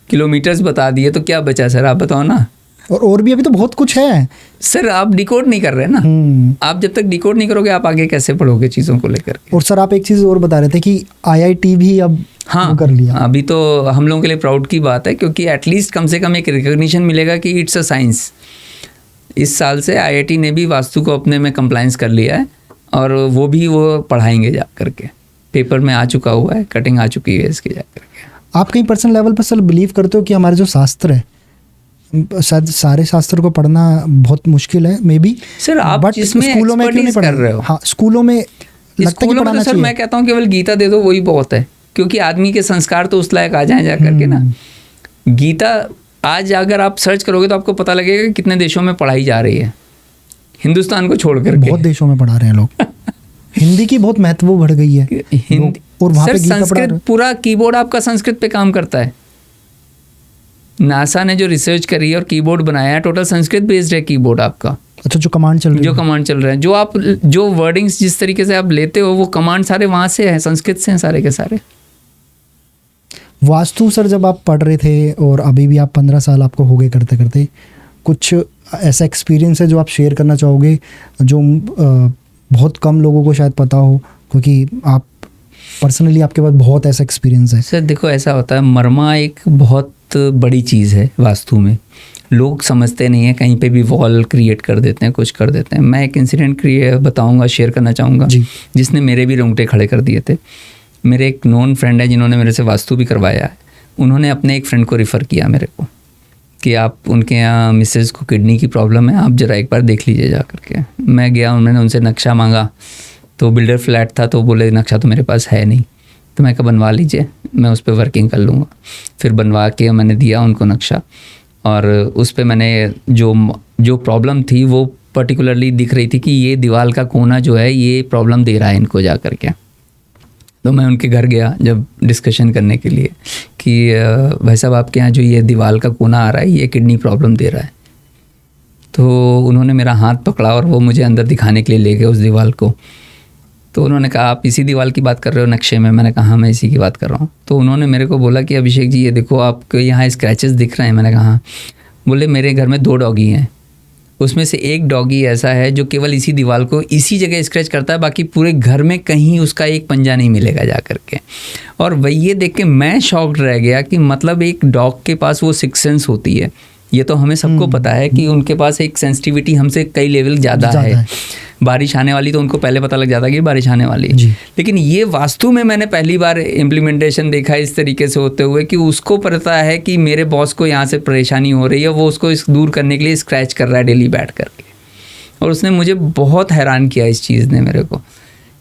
किलोमीटर्स बता दिए, तो क्या बचा सर, आप बताओ ना। और भी अभी तो बहुत कुछ है सर, आप डिकोड नहीं कर रहे ना। आप जब तक डिकोड नहीं करोगे आप आगे कैसे पढ़ोगे चीज़ों को लेकर। और सर आप एक चीज़ और बता रहे थे कि IIT भी अब कर लिया। अभी तो हम लोगों के लिए प्राउड की बात है, क्योंकि एटलीस्ट कम से कम एक रिकॉग्निशन मिलेगा कि इट्स अ साइंस। इस साल से IIT ने भी वास्तु को अपने में कंप्लायंस कर लिया है, और वो भी वो पढ़ाएंगे जा करके, पेपर में आ चुका हुआ है, कटिंग आ चुकी है इसकी जा करके। आप कहीं पर्सनल लेवल पर सर बिलीव करते हो कि हमारे जो शास्त्र है, शायद सारे शास्त्र को पढ़ना बहुत मुश्किल है मे बी सर, आप जिसमें स्कूलों में क्यों नहीं पढ़ रहे हो? हाँ, स्कूलों में लगता है कि पढ़ाना चाहिए। सर मैं कहता हूँ केवल गीता दे दो वही बहुत है, क्योंकि आदमी के संस्कार तो उस लायक आ जाए जा करके ना। गीता आज अगर आप सर्च करोगे तो आपको पता लगेगा कि कितने देशों में पढ़ाई जा रही है, हिंदुस्तान को छोड़ करके बहुत देशों में पढ़ा रहे हैं लोग। हिंदी की बहुत महत्व बढ़ गई है हिंदी, और वहाँ पे संस्कृत, पूरा कीबोर्ड आपका संस्कृत पे काम करता है। नासा ने जो रिसर्च करी है और कीबोर्ड बनाया है, टोटल संस्कृत बेस्ड है कीबोर्ड आपका। अच्छा, जो कमांड चल रही है, जो कमांड चल रहे हैं, जो वर्डिंग्स जिस तरीके से आप लेते हो, वो कमांड सारे वहाँ से हैं, संस्कृत से हैं सारे के सारे। वास्तु सर जब आप पढ़ रहे थे और अभी भी आप 15 साल आपको हो गए करते करते, कुछ ऐसा एक्सपीरियंस है जो आप शेयर करना चाहोगे, जो बहुत कम लोगों को शायद पता हो, क्योंकि आप पर्सनली आपके पास बहुत ऐसा एक्सपीरियंस है। सर देखो, ऐसा होता है, मर्मा एक बहुत बड़ी चीज़ है वास्तु में, लोग समझते नहीं है, कहीं पे भी वॉल क्रिएट कर देते हैं, कुछ कर देते हैं। मैं एक इंसिडेंट बताऊंगा, शेयर करना चाहूँगा, जिसने मेरे भी रोंगटे खड़े कर दिए थे। मेरे एक नॉन फ्रेंड है जिन्होंने मेरे से वास्तु भी करवाया है, उन्होंने अपने एक फ्रेंड को रिफ़र किया मेरे को कि आप, उनके यहाँ मिसेज़ को किडनी की प्रॉब्लम है, आप ज़रा एक बार देख लीजिए जा करके। मैं गया, उन्होंने उनसे नक्शा मांगा, तो बिल्डर फ्लैट था, तो बोले नक्शा तो मेरे पास है नहीं। तो मैं कहा बनवा लीजिए, मैं उस पर वर्किंग कर लूँगा। फिर बनवा के मैंने दिया उनको नक्शा, और उस पर मैंने जो प्रॉब्लम थी वो पर्टिकुलरली दिख रही थी कि ये दीवार का कोना जो है ये प्रॉब्लम दे रहा है इनको जा करके। तो मैं उनके घर गया जब डिस्कशन करने के लिए कि भाई साहब आपके यहाँ जो ये दीवार का कोना आ रहा है ये किडनी प्रॉब्लम दे रहा है। तो उन्होंने मेरा हाथ पकड़ा और वो मुझे अंदर दिखाने के लिए ले गए उस दीवार को। तो उन्होंने कहा आप इसी दीवार की बात कर रहे हो नक्शे में? मैंने कहा हाँ मैं इसी की बात कर रहा हूँ। तो उन्होंने मेरे को बोला कि अभिषेक जी ये देखो आपको यहाँ स्क्रैचेस दिख रहे हैं। मैंने कहा हाँ। बोले मेरे घर में 2 डॉगी हैं, उसमें से एक डॉगी ऐसा है जो केवल इसी दीवार को इसी जगह स्क्रैच करता है, बाकी पूरे घर में कहीं उसका एक पंजा नहीं मिलेगा जा करके। और वही ये देख के मैं शॉक्ड रह गया कि मतलब एक डॉग के पास वो 6 सेंस होती है। ये तो हमें सबको पता है कि उनके पास एक सेंसिटिविटी हमसे कई लेवल ज़्यादा है। बारिश आने वाली तो उनको पहले पता लग जाता है कि बारिश आने वाली है। लेकिन ये वास्तु में मैंने पहली बार इम्प्लीमेंटेशन देखा इस तरीके से होते हुए कि उसको पता है कि मेरे बॉस को यहाँ से परेशानी हो रही है, वो उसको इस दूर करने के लिए स्क्रैच कर रहा है डेली बैठ करके। और उसने मुझे बहुत हैरान किया इस चीज़ ने मेरे को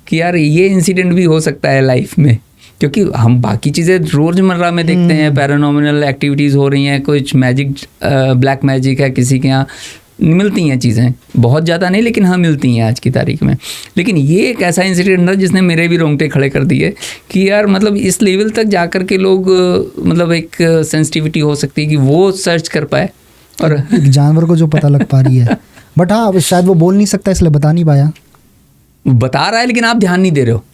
कि यार ये इंसिडेंट भी हो सकता है लाइफ में, क्योंकि हम बाकी चीज़ें रोज़मर्रा में देखते हैं, पैरानॉर्मल एक्टिविटीज़ हो रही हैं, कुछ मैजिक, ब्लैक मैजिक है किसी के यहाँ, मिलती हैं चीज़ें, बहुत ज़्यादा नहीं लेकिन हाँ मिलती हैं आज की तारीख में। लेकिन ये एक ऐसा इंसिडेंट था जिसने मेरे भी रोंगटे खड़े कर दिए कि यार मतलब इस लेवल तक जा कर के लोग, मतलब एक सेंसिटिविटी हो सकती है कि वो सर्च कर पाए, और एक जानवर को जो पता लग पा रही है, बट हाँ शायद वो बोल नहीं सकता इसलिए बता नहीं पाया। बता रहा है लेकिन आप ध्यान नहीं दे रहे हो,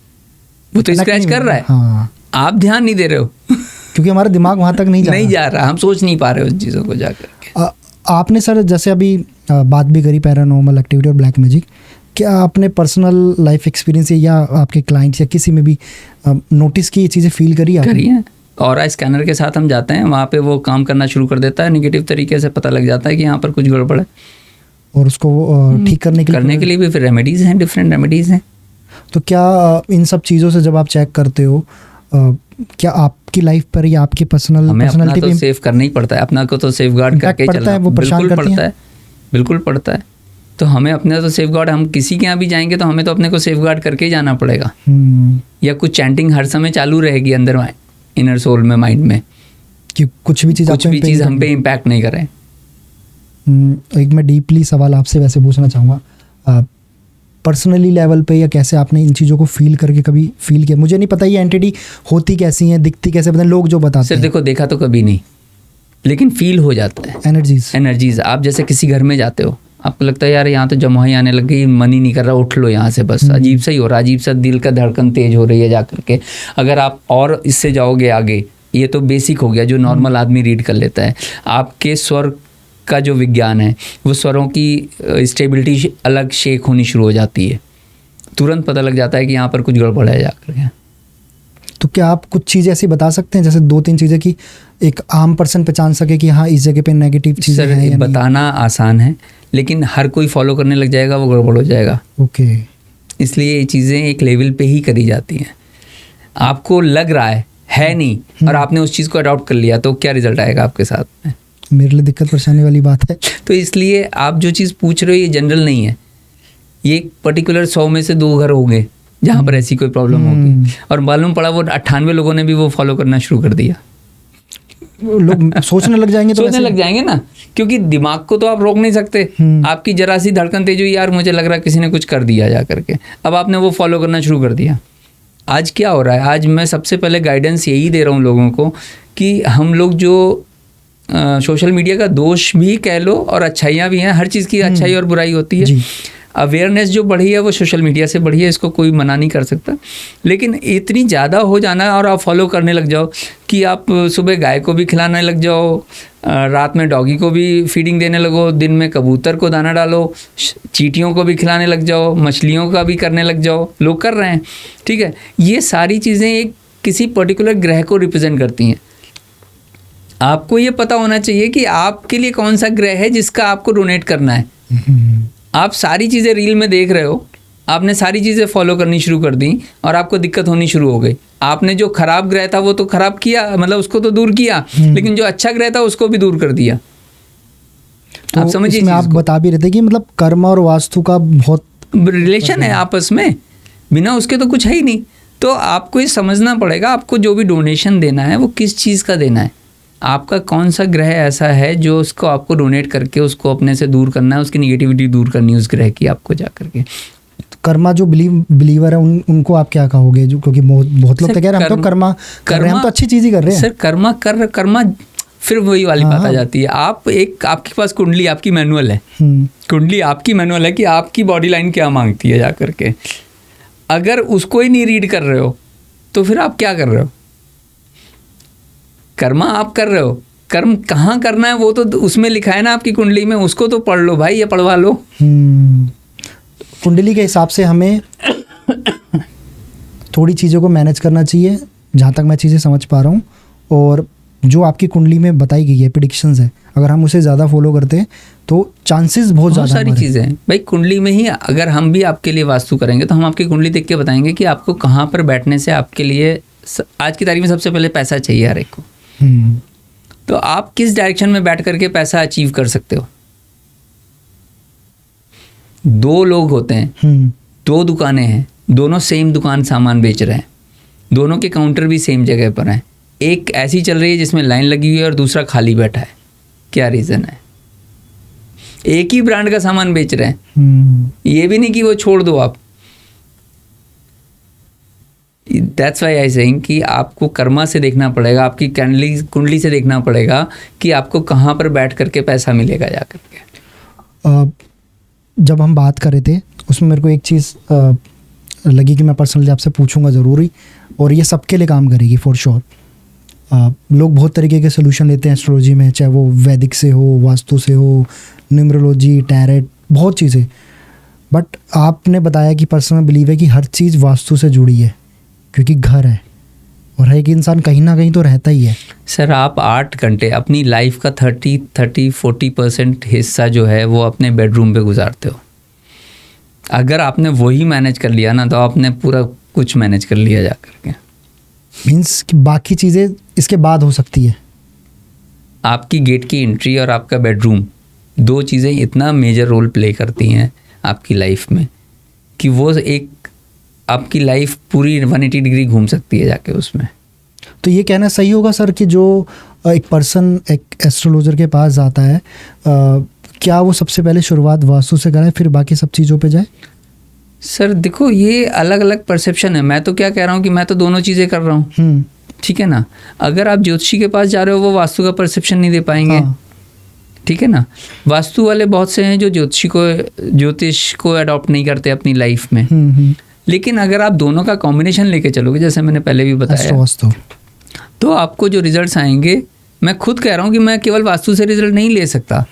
वो तो स्क्रैच कर रहा है, हाँ, आप ध्यान नहीं दे रहे हो क्योंकि हमारा दिमाग वहाँ तक नहीं जा रहा, हम सोच नहीं पा रहे उन चीज़ों को जा करके। आपने सर जैसे अभी बात भी करी पैरानॉर्मल एक्टिविटी और ब्लैक मैजिक, क्या आपने पर्सनल लाइफ एक्सपीरियंस या आपके क्लाइंट्स या किसी में भी नोटिस की ये चीज़ें फील करी है? और स्कैनर के साथ हम जाते हैं वहाँ पे, वो काम करना शुरू कर देता है, नेगेटिव तरीके से पता लग जाता है कि यहाँ पर कुछ गड़बड़ है, और उसको ठीक करने के लिए भी फिर रेमेडीज़ हैं, डिफरेंट रेमेडीज़ हैं। तो क्या इन सब चीज़ों से जब आप चेक करते हो, क्या आपकी लाइफ पर या आपकी पर्सनालिटी पे सेफ करना ही पड़ता है, अपना को तो सेफ गार्ड करके चलना, वो परेशान करता है, बिल्कुल पड़ता है। तो हमें अपने तो सेफ गार्ड, हम किसी के यहाँ भी जाएंगे तो हमें तो अपने को सेफ गार्ड करके ही जाना पड़ेगा, या कुछ चैंटिंग हर समय चालू रहेगी अंदर इनर सोल में, माइंड में, कि कुछ भी चीज़ हम पे इम्पैक्ट नहीं करें। एक मैं डीपली सवाल आपसे वैसे पूछना चाहूँगा, पर्सनली लेवल पे, या कैसे आपने इन चीज़ों को फील करके कभी फील किया? मुझे नहीं पता ये एंटिटी होती कैसी हैं, दिखती कैसे, पता लोग जो बताते हैं। देखो, देखा तो कभी नहीं, लेकिन फील हो जाता है। एनर्जीज आप जैसे किसी घर में जाते हो, आपको लगता है यार यहाँ तो जमुआई आने लग गई, मन ही नहीं कर रहा, उठ लो यहाँ से, बस अजीब सा ही हो रहा, अजीब सा दिल का धड़कन तेज हो रही है जा करके। अगर आप और इससे जाओगे आगे, ये तो बेसिक हो गया जो नॉर्मल आदमी रीड कर लेता है। आपके स्वर का जो विज्ञान है, वो स्वरों की स्टेबिलिटी अलग शेक होनी शुरू हो जाती है, तुरंत पता लग जाता है कि यहाँ पर कुछ गड़बड़ है जाकर के। तो क्या आप कुछ चीज़ें ऐसी बता सकते हैं, जैसे 2-3 चीज़ें कि एक आम पर्सन पहचान सके कि हाँ इस जगह पे नेगेटिव चीज़ें हैं या बताना आसान है, लेकिन हर कोई फॉलो करने लग जाएगा, वो गड़बड़ हो जाएगा। ओके, इसलिए ये चीज़ें एक लेवल पे ही करी जाती हैं। आपको लग रहा है नहीं और आपने उस चीज़ को अडॉप्ट कर लिया, तो क्या रिजल्ट आएगा आपके साथ में? मेरे लिए दिक्कत परेशानी वाली बात है। तो इसलिए आप जो चीज़ पूछ रहे हो ये जनरल नहीं है, ये पर्टिकुलर 100 में से 2 घर होंगे जहाँ पर ऐसी कोई प्रॉब्लम होगी, और मालूम पड़ा वो 98 लोगों ने भी वो फॉलो करना शुरू कर दिया। लोग सोचने लग जाएंगे, तो सोचने लग जाएंगे ना, क्योंकि दिमाग को तो आप रोक नहीं सकते। आपकी जरा सी धड़कन तेज हुई, यार मुझे लग रहा है किसी ने कुछ कर दिया जा करके, अब आपने वो फॉलो करना शुरू कर दिया। आज क्या हो रहा है, आज मैं सबसे पहले गाइडेंस यही दे रहा हूँ लोगों को कि हम लोग जो सोशल मीडिया का दोष भी कह लो और अच्छाइयाँ भी हैं, हर चीज़ की अच्छाई और बुराई होती है। अवेयरनेस जो बढ़ी है वो सोशल मीडिया से बढ़ी है, इसको कोई मना नहीं कर सकता, लेकिन इतनी ज़्यादा हो जाना और आप फॉलो करने लग जाओ कि आप सुबह गाय को भी खिलाने लग जाओ, रात में डॉगी को भी फीडिंग देने लगो, दिन में कबूतर को दाना डालो, चींटियों को भी खिलाने लग जाओ, मछलियों का भी करने लग जाओ, लोग कर रहे हैं, ठीक है। ये सारी चीज़ें एक किसी पर्टिकुलर ग्रह को रिप्रेजेंट करती हैं। आपको ये पता होना चाहिए कि आपके लिए कौन सा ग्रह है जिसका आपको डोनेट करना है। आप सारी चीज़ें रील में देख रहे हो, आपने सारी चीज़ें फॉलो करनी शुरू कर दी और आपको दिक्कत होनी शुरू हो गई। आपने जो खराब ग्रह था वो तो खराब किया, मतलब उसको तो दूर किया, लेकिन जो अच्छा ग्रह था उसको भी दूर कर दिया। तो आप समझिए, आप बता भी रहे थे कि मतलब कर्म और वास्तु का बहुत रिलेशन है आपस में, बिना उसके तो कुछ है ही नहीं। तो आपको ये समझना पड़ेगा, आपको जो भी डोनेशन देना है वो किस चीज़ का देना है, आपका कौन सा ग्रह ऐसा है जो उसको आपको डोनेट करके उसको अपने से दूर करना है, उसकी निगेटिविटी दूर करनी है उस ग्रह की आपको जा करके। कर्मा जो बिलीवर है उनको आप क्या कहोगे, जो क्योंकि बहुत लोग तो कह रहे हैं हम तो कर्मा कर रहे हैं, हम तो अच्छी चीज़ ही कर रहे हैं। सर कर्मा फिर वही वाली बात आ जाती है। आपके पास कुंडली आपकी मैनुअल है, कुंडली आपकी मैनुअल है कि आपकी बॉडी लाइन क्या मांगती है जा करके। अगर उसको ही नहीं रीड कर रहे हो तो फिर आप क्या कर रहे हो? कर्मा आप कर रहे हो, कर्म कहाँ करना है वो तो उसमें लिखा है ना आपकी कुंडली में, उसको तो पढ़ लो भाई, या पढ़वा लो। कुंडली के हिसाब से हमें थोड़ी चीज़ों को मैनेज करना चाहिए, जहाँ तक मैं चीज़ें समझ पा रहा हूँ। और जो आपकी कुंडली में बताई गई है प्रेडिक्शंस है, अगर हम उसे ज़्यादा फॉलो करते हैं तो चांसेस बहुत ज़्यादा सारी चीज़ें हैं भाई कुंडली में ही। अगर हम भी आपके लिए वास्तु करेंगे तो हम आपकी कुंडली देख के बताएंगे कि आपको कहाँ पर बैठने से आपके लिए आज की तारीख में सबसे पहले पैसा चाहिए हर एक को। तो आप किस डायरेक्शन में बैठ करके पैसा अचीव कर सकते हो? 2 लोग होते हैं, 2 दुकानें हैं, दोनों सेम दुकान सामान बेच रहे हैं, दोनों के काउंटर भी सेम जगह पर हैं, एक ऐसी चल रही है जिसमें लाइन लगी हुई है और दूसरा खाली बैठा है, क्या रीज़न है? एक ही ब्रांड का सामान बेच रहे हैं, ये भी नहीं कि वो छोड़ दो आप। दैट्स वाई आई सेइंग कि आपको कर्मा से देखना पड़ेगा, आपकी कुंडली से देखना पड़ेगा कि आपको कहाँ पर बैठ करके पैसा मिलेगा जा करके। जब हम बात कर रहे थे उसमें मेरे को एक चीज़ लगी कि मैं पर्सनली आपसे पूछूंगा ज़रूरी, और ये सबके लिए काम करेगी फॉर श्योर। लोग बहुत तरीके के सोल्यूशन लेते हैं एस्ट्रोलॉजी में, चाहे वो वैदिक से हो, वास्तु से हो, न्यूमरोलॉजी, टैरेट, बहुत चीज़ें। बट आपने बताया कि पर्सनल बिलीव है कि हर चीज़ वास्तु से जुड़ी है, क्योंकि घर है और हर एक इंसान कहीं ना कहीं तो रहता ही है। सर आप 8 घंटे अपनी लाइफ का 30-40% हिस्सा जो है वो अपने बेडरूम पे गुजारते हो। अगर आपने वही मैनेज कर लिया ना, तो आपने पूरा कुछ मैनेज कर लिया जा करके। मीन्स कि बाकी चीज़ें इसके बाद हो सकती है। आपकी गेट की एंट्री और आपका बेडरूम, 2 चीज़ें इतना मेजर रोल प्ले करती हैं आपकी लाइफ में कि वो एक आपकी लाइफ पूरी 180 डिग्री घूम सकती है जाके उसमें। तो ये कहना सही होगा सर कि जो एक पर्सन एक एस्ट्रोलॉजर के पास जाता है, क्या वो सबसे पहले शुरुआत वास्तु से कराए फिर बाकी सब चीज़ों पे जाए? सर देखो, ये अलग अलग परसेप्शन है। मैं तो क्या कह रहा हूँ कि मैं तो दोनों चीज़ें कर रहा हूँ, ठीक है ना। अगर आप ज्योतिषी के पास जा रहे हो, वो वास्तु का परसेप्शन नहीं दे पाएंगे। हाँ। ठीक है ना। वास्तु वाले बहुत से हैं जो ज्योतिष को अडॉप्ट नहीं करते अपनी लाइफ में। लेकिन अगर आप दोनों का कॉम्बिनेशन लेके चलोगे, जैसे मैंने पहले भी बताया, तो आपको जो रिजल्ट्स आएंगे, मैं खुद कह रहा हूँ कि मैं केवल वास्तु से रिजल्ट नहीं ले सकता।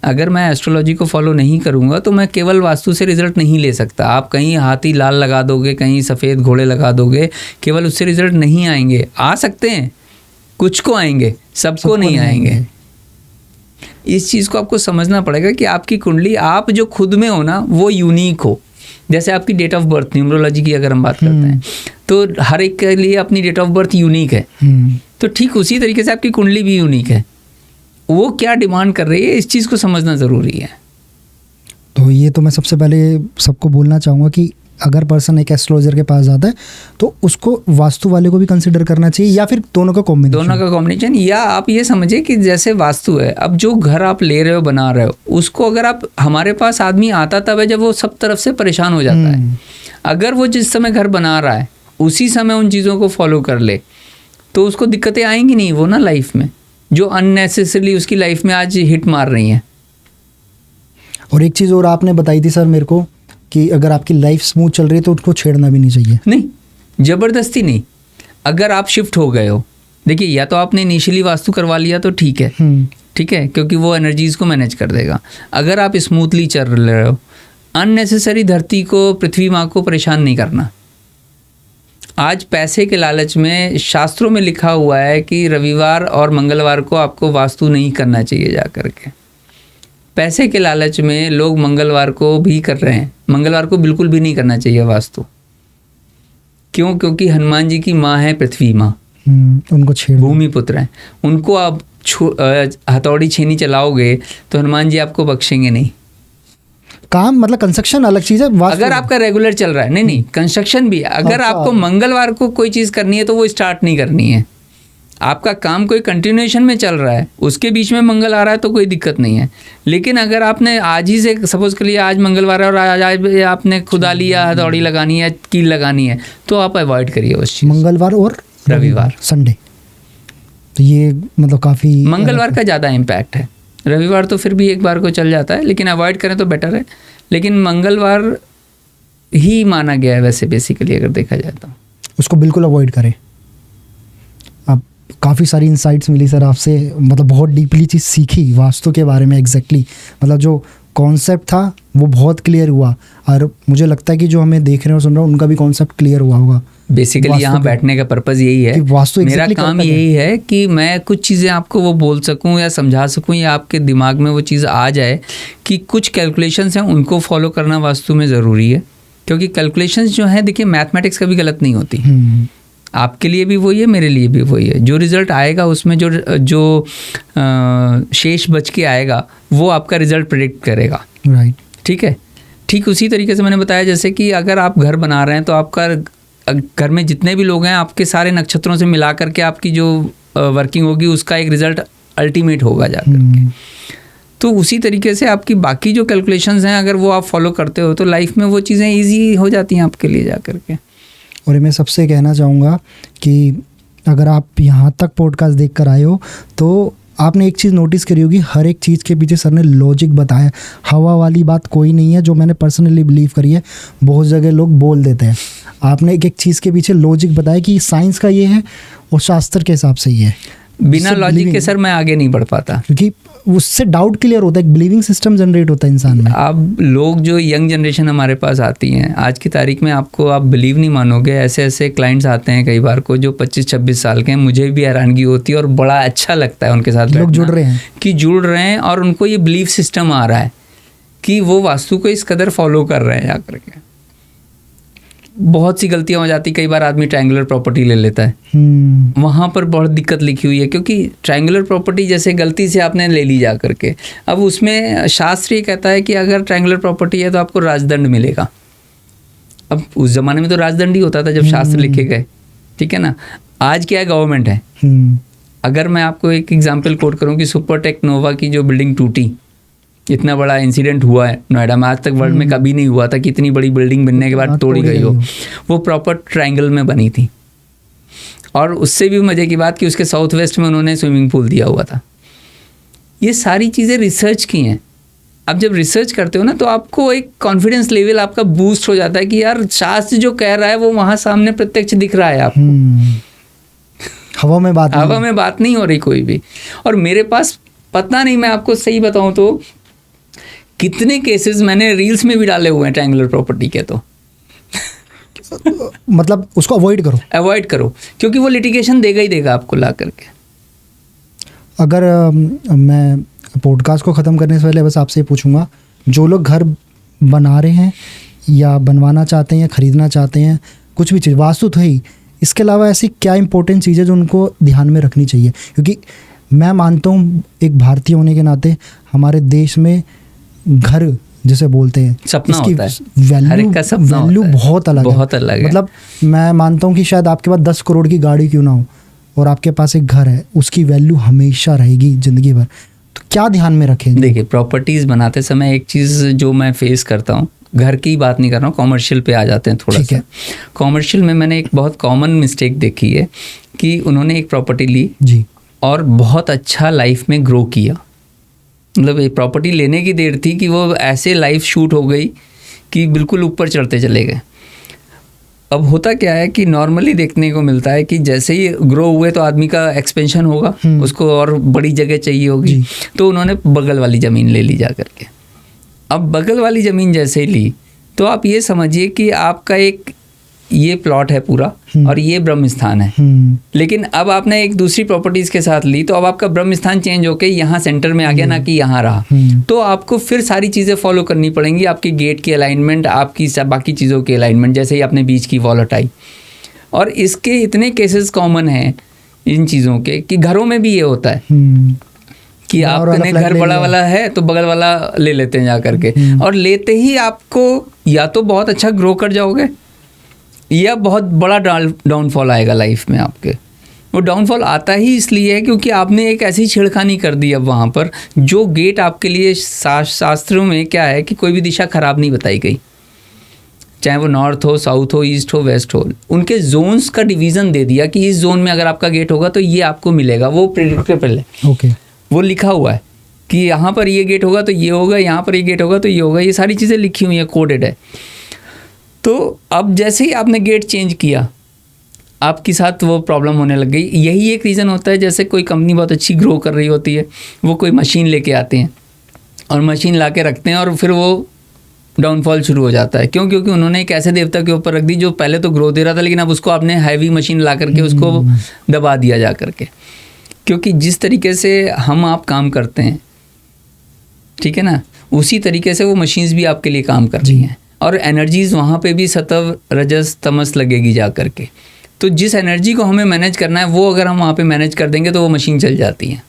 अगर मैं एस्ट्रोलॉजी को फॉलो नहीं करूँगा तो मैं केवल वास्तु से रिजल्ट नहीं ले सकता। आप कहीं हाथी लाल लगा दोगे, कहीं सफ़ेद घोड़े लगा दोगे, केवल उससे रिजल्ट नहीं आएंगे। आ सकते हैं, कुछ को आएंगे, सबको नहीं आएंगे। इस चीज़ को आपको समझना पड़ेगा कि आपकी कुंडली, आप जो खुद में हो ना, वो यूनिक हो। जैसे आपकी डेट ऑफ बर्थ, न्यूमरोलॉजी की अगर हम बात करते हैं, तो हर एक के लिए अपनी डेट ऑफ बर्थ यूनिक है। तो ठीक उसी तरीके से आपकी कुंडली भी यूनिक है। वो क्या डिमांड कर रही है, इस चीज़ को समझना ज़रूरी है। तो ये तो मैं सबसे पहले सबको बोलना चाहूँगा कि अगर पर्सन एक एस्ट्रोलॉजर के पास जाता है तो उसको वास्तु वाले को भी कंसिडर करना चाहिए, या फिर दोनों का कॉम्बिनेशन। या आप ये समझिए कि जैसे वास्तु है, अब जो घर आप ले रहे हो, बना रहे हो, उसको अगर आप, हमारे पास आदमी आता तब है जब वो सब तरफ से परेशान हो जाता है। अगर वो जिस समय घर बना रहा है उसी समय उन चीज़ों को फॉलो कर ले तो उसको दिक्कतें आएंगी नहीं, वो ना लाइफ में, जो अननेसेसरली उसकी लाइफ में आज हिट मार रही हैं। और एक चीज़ और आपने बताई थी सर मेरे को कि अगर आपकी लाइफ स्मूथ चल रही है तो उसको छेड़ना भी नहीं चाहिए। नहीं, ज़बरदस्ती नहीं। अगर आप शिफ्ट हो गए हो, देखिए, या तो आपने इनिशियली वास्तु करवा लिया तो ठीक है, ठीक है, क्योंकि वो एनर्जीज़ को मैनेज कर देगा। अगर आप स्मूथली चल रहे हो, अननेसेसरी धरती को, पृथ्वी माँ को परेशान नहीं करना। आज पैसे के लालच में शास्त्रों में लिखा हुआ है कि रविवार और मंगलवार को आपको वास्तु नहीं करना चाहिए जा करके। पैसे के लालच में लोग मंगलवार को भी कर रहे हैं। मंगलवार को बिल्कुल भी नहीं करना चाहिए वास्तु। क्यों? क्योंकि हनुमान जी की माँ है पृथ्वी माँ, उनको छेड़, भूमि पुत्र हैं, उनको आप हथौड़ी छेनी चलाओगे तो हनुमान जी आपको बख्शेंगे नहीं। काम मतलब कंस्ट्रक्शन अलग चीज़ है। अगर आपका रेगुलर चल रहा है, नहीं कंस्ट्रक्शन भी, अगर आपको मंगलवार को कोई चीज़ करनी है तो वो स्टार्ट नहीं करनी है। आपका काम कोई कंटिन्यूएशन में चल रहा है, उसके बीच में मंगल आ रहा है तो कोई दिक्कत नहीं है। लेकिन अगर आपने आज ही से सपोज कर लिया, आज मंगलवार है और आज आपने खुदा लिया, हथौड़ी लगानी है, कील लगानी है, तो आप अवॉइड करिए उस चीज़। मंगलवार और रविवार, संडे, तो ये मतलब काफ़ी, मंगलवार का ज़्यादा इम्पैक्ट है। रविवार तो फिर भी एक बार को चल जाता है, लेकिन अवॉइड करें तो बेटर है। लेकिन मंगलवार ही माना गया है वैसे बेसिकली, अगर देखा जाए तो उसको बिल्कुल अवॉइड करें। अब काफ़ी सारी इंसाइट्स मिली सर आपसे, मतलब बहुत डीपली चीज़ सीखी वास्तु के बारे में। एग्जैक्टली मतलब जो कॉन्सेप्ट था वो बहुत क्लियर हुआ, और मुझे लगता है कि जो हमें देख रहे हैं और सुन रहे हैं उनका भी कॉन्सेप्ट क्लियर हुआ होगा। बेसिकली यहाँ बैठने का पर्पज़ यही है, मेरा काम यही है कि मैं कुछ चीज़ें आपको वो बोल सकूं या समझा सकूं, या आपके दिमाग में वो चीज़ आ जाए कि कुछ कैलकुलेशंस हैं उनको फॉलो करना वास्तु में ज़रूरी है। क्योंकि कैलकुलेशंस जो हैं, देखिए, मैथमेटिक्स कभी गलत नहीं होती। आपके लिए भी वही है, मेरे लिए भी वही है। जो रिज़ल्ट आएगा उसमें जो शेष बच के आएगा वो आपका रिज़ल्ट प्रेडिक्ट करेगा। राइट, ठीक है। ठीक उसी तरीके से मैंने बताया, जैसे कि अगर आप घर बना रहे हैं तो आपका घर में जितने भी लोग हैं आपके सारे नक्षत्रों से मिला करके आपकी जो वर्किंग होगी उसका एक रिजल्ट अल्टीमेट होगा जाकर के। तो उसी तरीके से आपकी बाकी जो कैलकुलेशंस हैं अगर वो आप फॉलो करते हो तो लाइफ में वो चीज़ें ईजी हो जाती हैं आपके लिए जाकर के। और मैं सबसे कहना चाहूँगा कि अगर आप यहाँ तक पॉडकास्ट देख कर आए हो तो आपने एक चीज़ नोटिस करी होगी, हर एक चीज़ के पीछे सर ने लॉजिक बताया। हवा वाली बात कोई नहीं है, जो मैंने पर्सनली बिलीव करी है। बहुत जगह लोग बोल देते हैं, आपने एक एक चीज़ के पीछे लॉजिक बताया कि साइंस का ये है और शास्त्र के हिसाब से ये है। बिना लॉजिक के सर मैं आगे नहीं बढ़ पाता, क्योंकि उससे डाउट क्लियर होता है, एक बिलीविंग सिस्टम जनरेट होता है इंसान में। अब लोग जो यंग जनरेशन हमारे पास आती हैं आज की तारीख में, आपको आप बिलीव नहीं मानोगे, ऐसे ऐसे क्लाइंट्स आते हैं कई बार को जो 25-26 साल के हैं। मुझे भी हैरानगी होती है और बड़ा अच्छा लगता है उनके साथ लोग जुड़ रहे हैं कि जुड़ रहे हैं और उनको ये बिलीफ सिस्टम आ रहा है कि वो वास्तु को इस कदर फॉलो कर रहे हैं जाकर के। बहुत सी गलतियां हो जाती, कई बार आदमी ट्रायंगुलर प्रॉपर्टी ले लेता है, वहाँ पर बहुत दिक्कत लिखी हुई है क्योंकि ट्रायंगुलर प्रॉपर्टी जैसे गलती से आपने ले ली जा करके, अब उसमें शास्त्र ये कहता है कि अगर ट्रायंगुलर प्रॉपर्टी है तो आपको राजदंड मिलेगा। अब उस ज़माने में तो राजदंड ही होता था जब शास्त्र लिखे गए, ठीक है ना। आज क्या है, गवर्नमेंट है। अगर मैं आपको एक एग्जाम्पल कोट करूँ कि सुपरटेक नोवा की जो बिल्डिंग टूटी, इतना बड़ा इंसिडेंट हुआ है नोएडा में, आज तक वर्ल्ड में कभी नहीं हुआ था कि इतनी बड़ी बिल्डिंग बनने के बाद तोड़ी गई हो। वो प्रॉपर ट्रायंगल में बनी थी और उससे भी मज़े की बात कि उसके साउथ वेस्ट में उन्होंने स्विमिंग पूल दिया हुआ था। ये सारी चीज़ें रिसर्च की हैं। अब जब रिसर्च करते हो ना तो आपको एक कॉन्फिडेंस लेवल आपका बूस्ट हो जाता है कि यार शास्त्र जो कह रहा है वो वहाँ सामने प्रत्यक्ष दिख रहा है आपको। हवा में बात नहीं हो रही कोई भी। और मेरे पास पता नहीं, मैं आपको सही बताऊँ तो कितने केसेस मैंने रील्स में भी डाले हुए हैं ट्रायंगुलर प्रॉपर्टी के। तो मतलब उसको अवॉइड करो क्योंकि वो लिटिगेशन देगा ही देगा आपको ला करके। अगर मैं पॉडकास्ट को ख़त्म करने से पहले बस आपसे पूछूंगा, जो लोग घर बना रहे हैं या बनवाना चाहते हैं या ख़रीदना चाहते हैं, कुछ भी चीज़, वास्तु तो ही, इसके अलावा ऐसी क्या इंपॉर्टेंट चीज़ें जो उनको ध्यान में रखनी चाहिए? क्योंकि मैं मानता हूँ एक भारतीय होने के नाते हमारे देश में घर जिसे बोलते हैं सपना होता है, वैल्यू बहुत अलग है। मतलब मैं मानता हूँ कि शायद आपके पास 10 करोड़ की गाड़ी क्यों ना हो और आपके पास एक घर है, उसकी वैल्यू हमेशा रहेगी ज़िंदगी भर। तो क्या ध्यान में रखें? देखिए, प्रॉपर्टीज़ बनाते समय एक चीज़ जो मैं फेस करता हूँ, घर की बात नहीं कर रहा हूँ, कॉमर्शियल पे आ जाते हैं थोड़ा सा। कॉमर्शियल में मैंने एक बहुत कॉमन मिस्टेक देखी है कि उन्होंने एक प्रॉपर्टी ली जी और बहुत अच्छा लाइफ में ग्रो किया। मतलब ये प्रॉपर्टी लेने की देर थी कि वो ऐसे लाइफ शूट हो गई कि बिल्कुल ऊपर चढ़ते चले गए। अब होता क्या है कि नॉर्मली देखने को मिलता है कि जैसे ही ग्रो हुए तो आदमी का एक्सपेंशन होगा, उसको और बड़ी जगह चाहिए होगी, तो उन्होंने बगल वाली ज़मीन ले ली जा करके। अब बगल वाली ज़मीन जैसे ही ली तो आप ये समझिए कि आपका एक ये प्लॉट है पूरा और ये ब्रह्म स्थान है, लेकिन अब आपने एक दूसरी प्रॉपर्टीज के साथ ली तो अब आपका ब्रह्म स्थान चेंज होके यहाँ सेंटर में आ गया, ना कि यहाँ रहा। तो आपको फिर सारी चीज़ें फॉलो करनी पड़ेंगी, आपकी गेट की अलाइनमेंट, आपकी बाकी चीज़ों की अलाइनमेंट, जैसे ही आपने बीच की वॉल हटाई। और इसके इतने केसेस कॉमन हैं इन चीज़ों के कि घरों में भी ये होता है कि आपने घर बड़ा वाला है तो बगल वाला ले लेते हैं जा करके, और लेते ही आपको या तो बहुत अच्छा ग्रो कर जाओगे या बहुत बड़ा डाउनफॉल आएगा लाइफ में आपके। वो डाउनफॉल आता ही इसलिए है क्योंकि आपने एक ऐसी छेड़खानी कर दी अब वहाँ पर, जो गेट आपके लिए शास्त्रों में क्या है कि कोई भी दिशा खराब नहीं बताई गई, चाहे वो नॉर्थ हो, साउथ हो, ईस्ट हो, वेस्ट हो। उनके जोन्स का डिवीज़न दे दिया कि इस जोन में अगर आपका गेट होगा तो ये आपको मिलेगा, वो प्रेडिक्टेबल है। ओके, वो लिखा हुआ है कि यहाँ पर ये गेट होगा तो ये होगा, यहाँ पर ये गेट होगा तो ये होगा, ये सारी चीज़ें लिखी हुई हैं, कोडेड है। तो अब जैसे ही आपने गेट चेंज किया, आपके साथ वो प्रॉब्लम होने लग गई। यही एक रीज़न होता है, जैसे कोई कंपनी बहुत अच्छी ग्रो कर रही होती है, वो कोई मशीन लेके आते हैं और मशीन ला के रखते हैं और फिर वो डाउनफॉल शुरू हो जाता है। क्यों? क्योंकि उन्होंने एक ऐसे देवता के ऊपर रख दी जो पहले तो ग्रो दे रहा था, लेकिन अब उसको आपने हैवी मशीन ला करके उसको दबा दिया जा करके। क्योंकि जिस तरीके से हम आप काम करते हैं, ठीक है ना, उसी तरीके से वो मशीन्स भी आपके लिए काम कर रही हैं, और एनर्जीज़ वहाँ पे भी सत्व रजस तमस लगेगी जा करके। तो जिस एनर्जी को हमें मैनेज करना है वो अगर हम वहाँ पे मैनेज कर देंगे तो वो मशीन चल जाती है।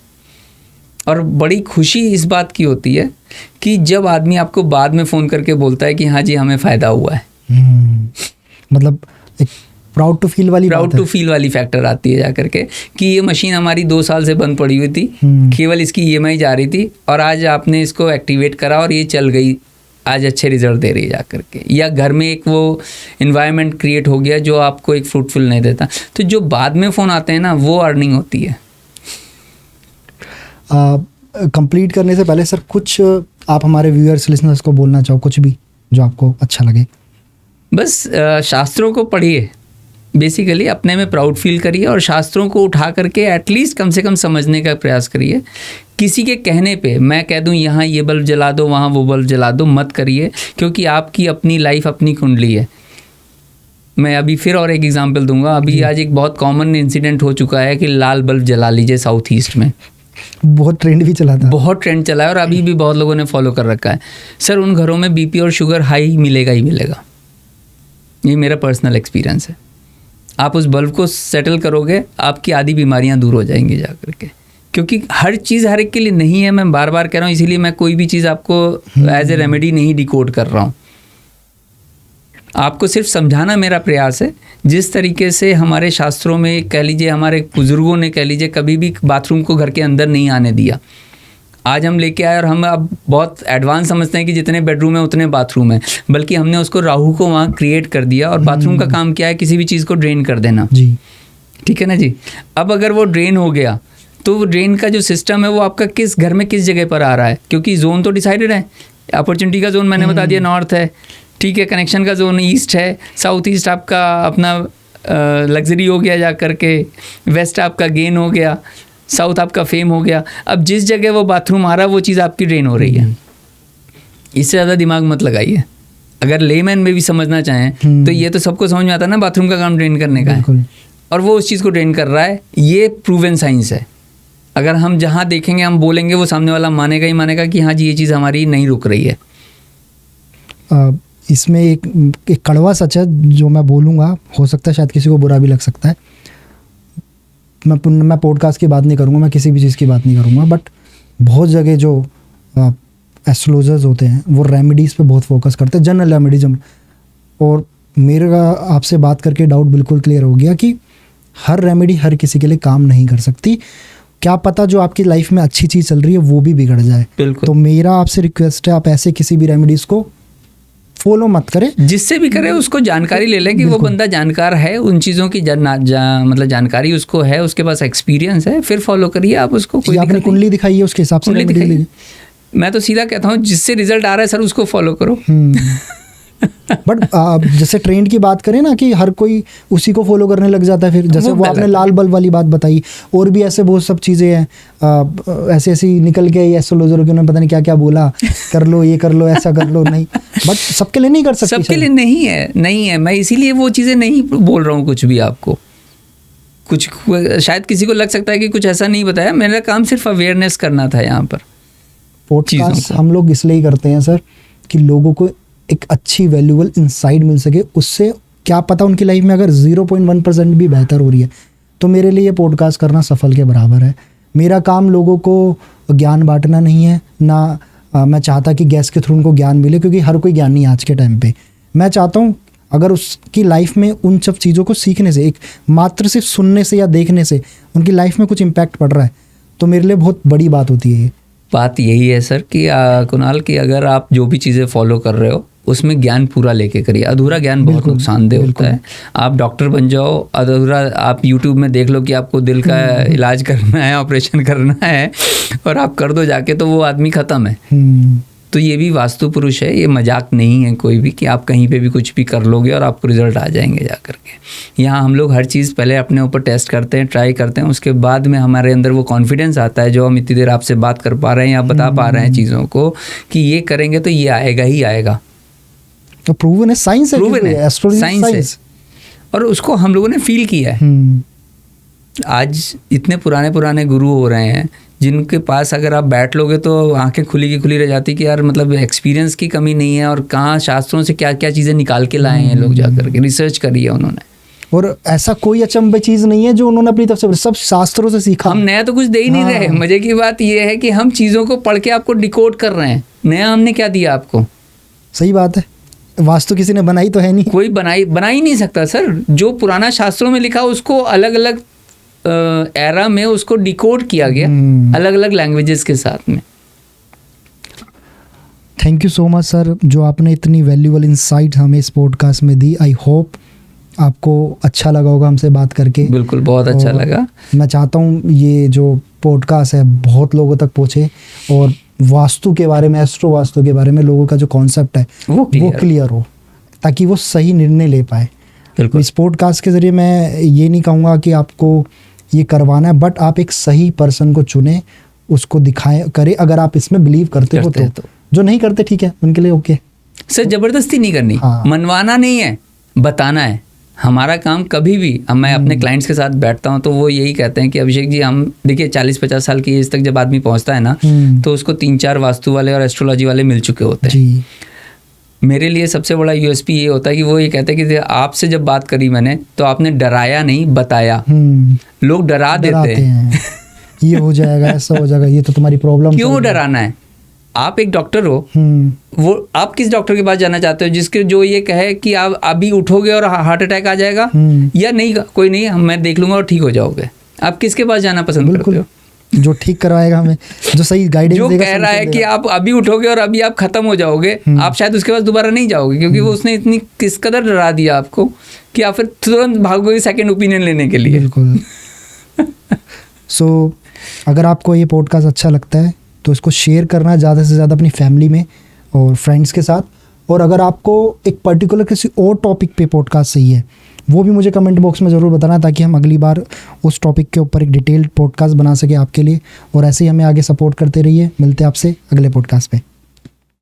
और बड़ी खुशी इस बात की होती है कि जब आदमी आपको बाद में फ़ोन करके बोलता है कि हाँ जी हमें फ़ायदा हुआ है। मतलब एक प्राउड टू फील वाली प्राउड टू फील वाली फैक्टर आती है जा करके कि ये मशीन हमारी 2 साल से बंद पड़ी हुई थी, केवल इसकी EMI जा रही थी और आज आपने इसको एक्टिवेट करा और ये चल गई, आज अच्छे रिजल्ट दे रही है जा करके। या घर में एक वो इन्वायरमेंट क्रिएट हो गया जो आपको एक फ्रूटफुल नहीं देता। तो जो बाद में फ़ोन आते हैं ना, वो अर्निंग होती है। कंप्लीट करने से पहले सर कुछ आप हमारे व्यूअर्स लिसनर्स को बोलना चाहो, कुछ भी जो आपको अच्छा लगे? बस शास्त्रों को पढ़िए, बेसिकली अपने में प्राउड फील करिए और शास्त्रों को उठा करके एटलीस्ट कम से कम समझने का प्रयास करिए। किसी के कहने पे मैं कह दूं यहाँ ये बल्ब जला दो, वहाँ वो बल्ब जला दो, मत करिए, क्योंकि आपकी अपनी लाइफ अपनी कुंडली है। मैं अभी फिर और एक एग्जांपल दूंगा। अभी आज एक बहुत कॉमन इंसिडेंट हो चुका है कि लाल बल्ब जला लीजिए साउथ ईस्ट में, बहुत ट्रेंड भी चला था, बहुत ट्रेंड चला है और अभी भी बहुत लोगों ने फॉलो कर रखा है। सर उन घरों में BP और शुगर हाई मिलेगा ही मिलेगा, ये मेरा पर्सनल एक्सपीरियंस है। आप उस बल्ब को सेटल करोगे, आपकी आधी बीमारियां दूर हो जाएंगी जा करके, क्योंकि हर चीज़ हर एक के लिए नहीं है। मैं बार बार कह रहा हूँ, इसीलिए मैं कोई भी चीज़ आपको एज ए रेमेडी नहीं डिकोड कर रहा हूँ। आपको सिर्फ समझाना मेरा प्रयास है। जिस तरीके से हमारे शास्त्रों में कह लीजिए, हमारे बुजुर्गों ने कह लीजिए, कभी भी बाथरूम को घर के अंदर नहीं आने दिया, आज हम लेके आए और हम अब बहुत एडवांस समझते हैं कि जितने बेडरूम है उतने बाथरूम है, बल्कि हमने उसको राहु को वहाँ क्रिएट कर दिया। और बाथरूम का काम क्या है? किसी भी चीज़ को ड्रेन कर देना जी, ठीक है ना जी। अब अगर वो ड्रेन हो गया तो वो ड्रेन का जो सिस्टम है वो आपका किस घर में किस जगह पर आ रहा है, क्योंकि जोन तो डिसाइडेड है। अपॉर्चुनिटी का जोन मैंने बता दिया नॉर्थ है, ठीक है, कनेक्शन का जोन ईस्ट है, साउथ ईस्ट आपका अपना लग्जरी हो गया जा करके, वेस्ट आपका गेन हो गया, साउथ आपका फेम हो गया। अब जिस जगह वो बाथरूम आ रहा है वो चीज़ आपकी ड्रेन हो रही है। इससे ज़्यादा दिमाग मत लगाइए। अगर लेमैन में भी समझना चाहें तो ये तो सबको समझ में आता है ना, बाथरूम का काम ड्रेन करने का है, और वो उस चीज़ को ड्रेन कर रहा है। ये प्रूवन साइंस है। अगर हम जहाँ देखेंगे, हम बोलेंगे, वो सामने वाला मानेगा ही मानेगा कि हाँ जी ये चीज़ हमारी नहीं रुक रही है। इसमें एक कड़वा सच है जो मैं बोलूँगा, हो सकता है शायद किसी को बुरा भी लग सकता है। मैं पॉडकास्ट की बात नहीं करूँगा, मैं किसी भी चीज़ की बात नहीं करूँगा, बट बहुत जगह जो एस्ट्रोलॉजर्स होते हैं वो रेमेडीज़ पे बहुत फोकस करते हैं, जनरल रेमेडीज। और मेरा आपसे बात करके डाउट बिल्कुल क्लियर हो गया कि हर रेमेडी हर किसी के लिए काम नहीं कर सकती। क्या पता जो आपकी लाइफ में अच्छी चीज़ चल रही है वो भी बिगड़ जाए। बिल्कुल। तो मेरा आपसे रिक्वेस्ट है, आप ऐसे किसी भी रेमेडीज़ को फॉलो मत करें। जिससे भी करे उसको जानकारी ले लें कि वो बंदा जानकार है, उन चीज़ों की मतलब जानकारी उसको है, उसके पास एक्सपीरियंस है, फिर फॉलो करिए आप उसको। कोई आपने कुंडली दिखाई है, उसके हिसाब से कुंडली दिखाइए। मैं तो सीधा कहता हूँ जिससे रिजल्ट आ रहा है सर उसको फॉलो करो। बट जैसे ट्रेंड की बात करें ना कि हर कोई उसी को फॉलो करने लग जाता है, फिर जैसे वो आपने लाल बल्ब वाली बात बताई, और भी ऐसे बहुत सब चीज़ें हैं, ऐसे ऐसी निकल के एस्ट्रोलॉजर के, पता नहीं क्या क्या बोला, कर लो ये कर लो ऐसा कर लो, नहीं, बट सबके लिए नहीं कर सकते, सबके लिए नहीं है। मैं इसीलिए वो चीज़ें नहीं बोल रहा हूँ कुछ भी आपको। कुछ शायद किसी को लग सकता है कि कुछ ऐसा नहीं बताया, मेरा काम सिर्फ अवेयरनेस करना था यहाँ पर। पॉडकास्ट हम लोग इसलिए ही करते हैं सर कि लोगों को एक अच्छी वैल्यूएबल इंसाइट मिल सके। उससे क्या पता उनकी लाइफ में अगर 0.1% भी बेहतर हो रही है, तो मेरे लिए ये पॉडकास्ट करना सफल के बराबर है। मेरा काम लोगों को ज्ञान बांटना नहीं है ना, मैं चाहता कि गेस्ट के थ्रू उनको ज्ञान मिले, क्योंकि हर कोई ज्ञान नहीं आज के टाइम पे। मैं चाहता हूँ अगर उसकी लाइफ में उन सब चीज़ों को सीखने से, एक मात्र सिर्फ सुनने से या देखने से उनकी लाइफ में कुछ इम्पैक्ट पड़ रहा है, तो मेरे लिए बहुत बड़ी बात होती है। ये बात यही है सर कि कुणाल, कि अगर आप जो भी चीज़ें फॉलो कर रहे हो उसमें ज्ञान पूरा लेके करिए। अधूरा ज्ञान बहुत नुकसानदेह होता है। आप डॉक्टर बन जाओ, अधूरा आप यूट्यूब में देख लो कि आपको दिल का इलाज करना है, ऑपरेशन करना है, और आप कर दो जाके, तो वो आदमी ख़त्म है। तो ये भी वास्तु पुरुष है, ये मजाक नहीं है कोई भी कि आप कहीं पे भी कुछ भी कर लोगे और आपको रिजल्ट आ जाएंगे जा करके। यहाँ हम लोग हर चीज़ पहले अपने ऊपर टेस्ट करते हैं, ट्राई करते हैं, उसके बाद में हमारे अंदर वो कॉन्फिडेंस आता है जो हम इतनी देर आपसे बात कर पा रहे हैं या बता पा रहे हैं चीज़ों को कि ये करेंगे तो ये आएगा ही आएगा। तो प्रूवन है, साइंस है, प्रूवन है, साइंस है, और उसको हम लोगों ने फील किया है। आज इतने पुराने गुरु हो रहे हैं जिनके पास अगर आप बैठ लोगे तो आंखें खुली की खुली रह जाती कि यार मतलब एक्सपीरियंस की कमी नहीं है, और कहाँ शास्त्रों से क्या क्या चीज़ें निकाल के लाए हैं लोग, जाकर के रिसर्च करी है उन्होंने। और ऐसा कोई अचंभे चीज़ नहीं है जो उन्होंने अपनी तरफ से, सब शास्त्रों से सीखा। हम नया तो कुछ दे ही नहीं रहे। मजे की बात यह है कि हम चीज़ों को पढ़ के आपको डिकोड कर रहे हैं। नया हमने क्या दिया आपको? सही बात है। वास्तु किसी ने बनाई तो है नहीं। कोई बना ही नहीं सकता सर। जो पुराना शास्त्रों में लिखा उसको अलग अलग एरा में उसको डिकोड किया गया अलग अलग लैंग्वेजेस के साथ में। Thank you so much sir, जो आपने इतनी वैल्यूबल इंसाइट हमें इस पॉडकास्ट में दी। आई होप आपको अच्छा लगा होगा हमसे बात करके। बिल्कुल, बहुत अच्छा लगा। मैं चाहता हूँ ये जो पॉडकास्ट है बहुत लोगों तक पहुँचे और वास्तु के बारे में, एस्ट्रो वास्तु के बारे में लोगों का जो कॉन्सेप्ट है वो क्लियर हो, ताकि वो सही निर्णय ले पाए। इस पॉडकास्ट के ज़रिए मैं ये नहीं कहूँगा कि आपको ये करवाना है, बट आप एक सही पर्सन को चुने, उसको दिखाएं, करें अगर आप इसमें बिलीव करते हो तो। जो नहीं करते ठीक है, उनके लिए ओके। सर जबरदस्ती नहीं करनी, मनवाना नहीं है, बताना है हमारा काम। कभी भी अब मैं अपने क्लाइंट्स के साथ बैठता हूं तो वो यही कहते हैं कि अभिषेक जी, हम देखिए 40-50 साल की एज तक जब आदमी पहुंचता है ना तो उसको 3-4 वास्तु वाले और एस्ट्रोलॉजी वाले मिल चुके होते हैं। मेरे लिए सबसे बड़ा यूएसपी ये होता है कि वो ये कहते हैं कि आपसे जब बात करी मैंने तो आपने डराया नहीं, बताया। लोग डरा देते हैं ये हो जाएगा, ऐसा हो जाएगा, ये तो तुम्हारी प्रॉब्लम। क्यों डराना है? आप एक डॉक्टर हो, वो आप किस डॉक्टर के पास जाना चाहते हो जिसके जो ये कहे कि आप अभी उठोगे और हार्ट अटैक आ जाएगा, या नहीं कोई नहीं मैं देख लूंगा और ठीक हो जाओगे? आप किसके पास जाना पसंद करते हो? जो ठीक करवाएगा हमें, जो सही गाइडेंस देगा। जो कह रहा है कि आप अभी उठोगे और अभी आप खत्म हो जाओगे, आप शायद उसके पास दोबारा नहीं जाओगे, क्योंकि वो उसने इतनी किस कदर डरा दिया आपको कि आप फिर तुरंत भागोगे सेकंड ओपिनियन लेने के लिए। बिल्कुल। सो अगर आपको ये पॉडकास्ट अच्छा लगता है तो इसको शेयर करना ज़्यादा से ज़्यादा अपनी फैमिली में और फ्रेंड्स के साथ। और अगर आपको एक पर्टिकुलर किसी और टॉपिक पे पॉडकास्ट चाहिए है, वो भी मुझे कमेंट बॉक्स में ज़रूर बताना, ताकि हम अगली बार उस टॉपिक के ऊपर एक डिटेल्ड पॉडकास्ट बना सके आपके लिए। और ऐसे ही हमें आगे सपोर्ट करते रहिए। मिलते हैं आपसे अगले पॉडकास्ट पे।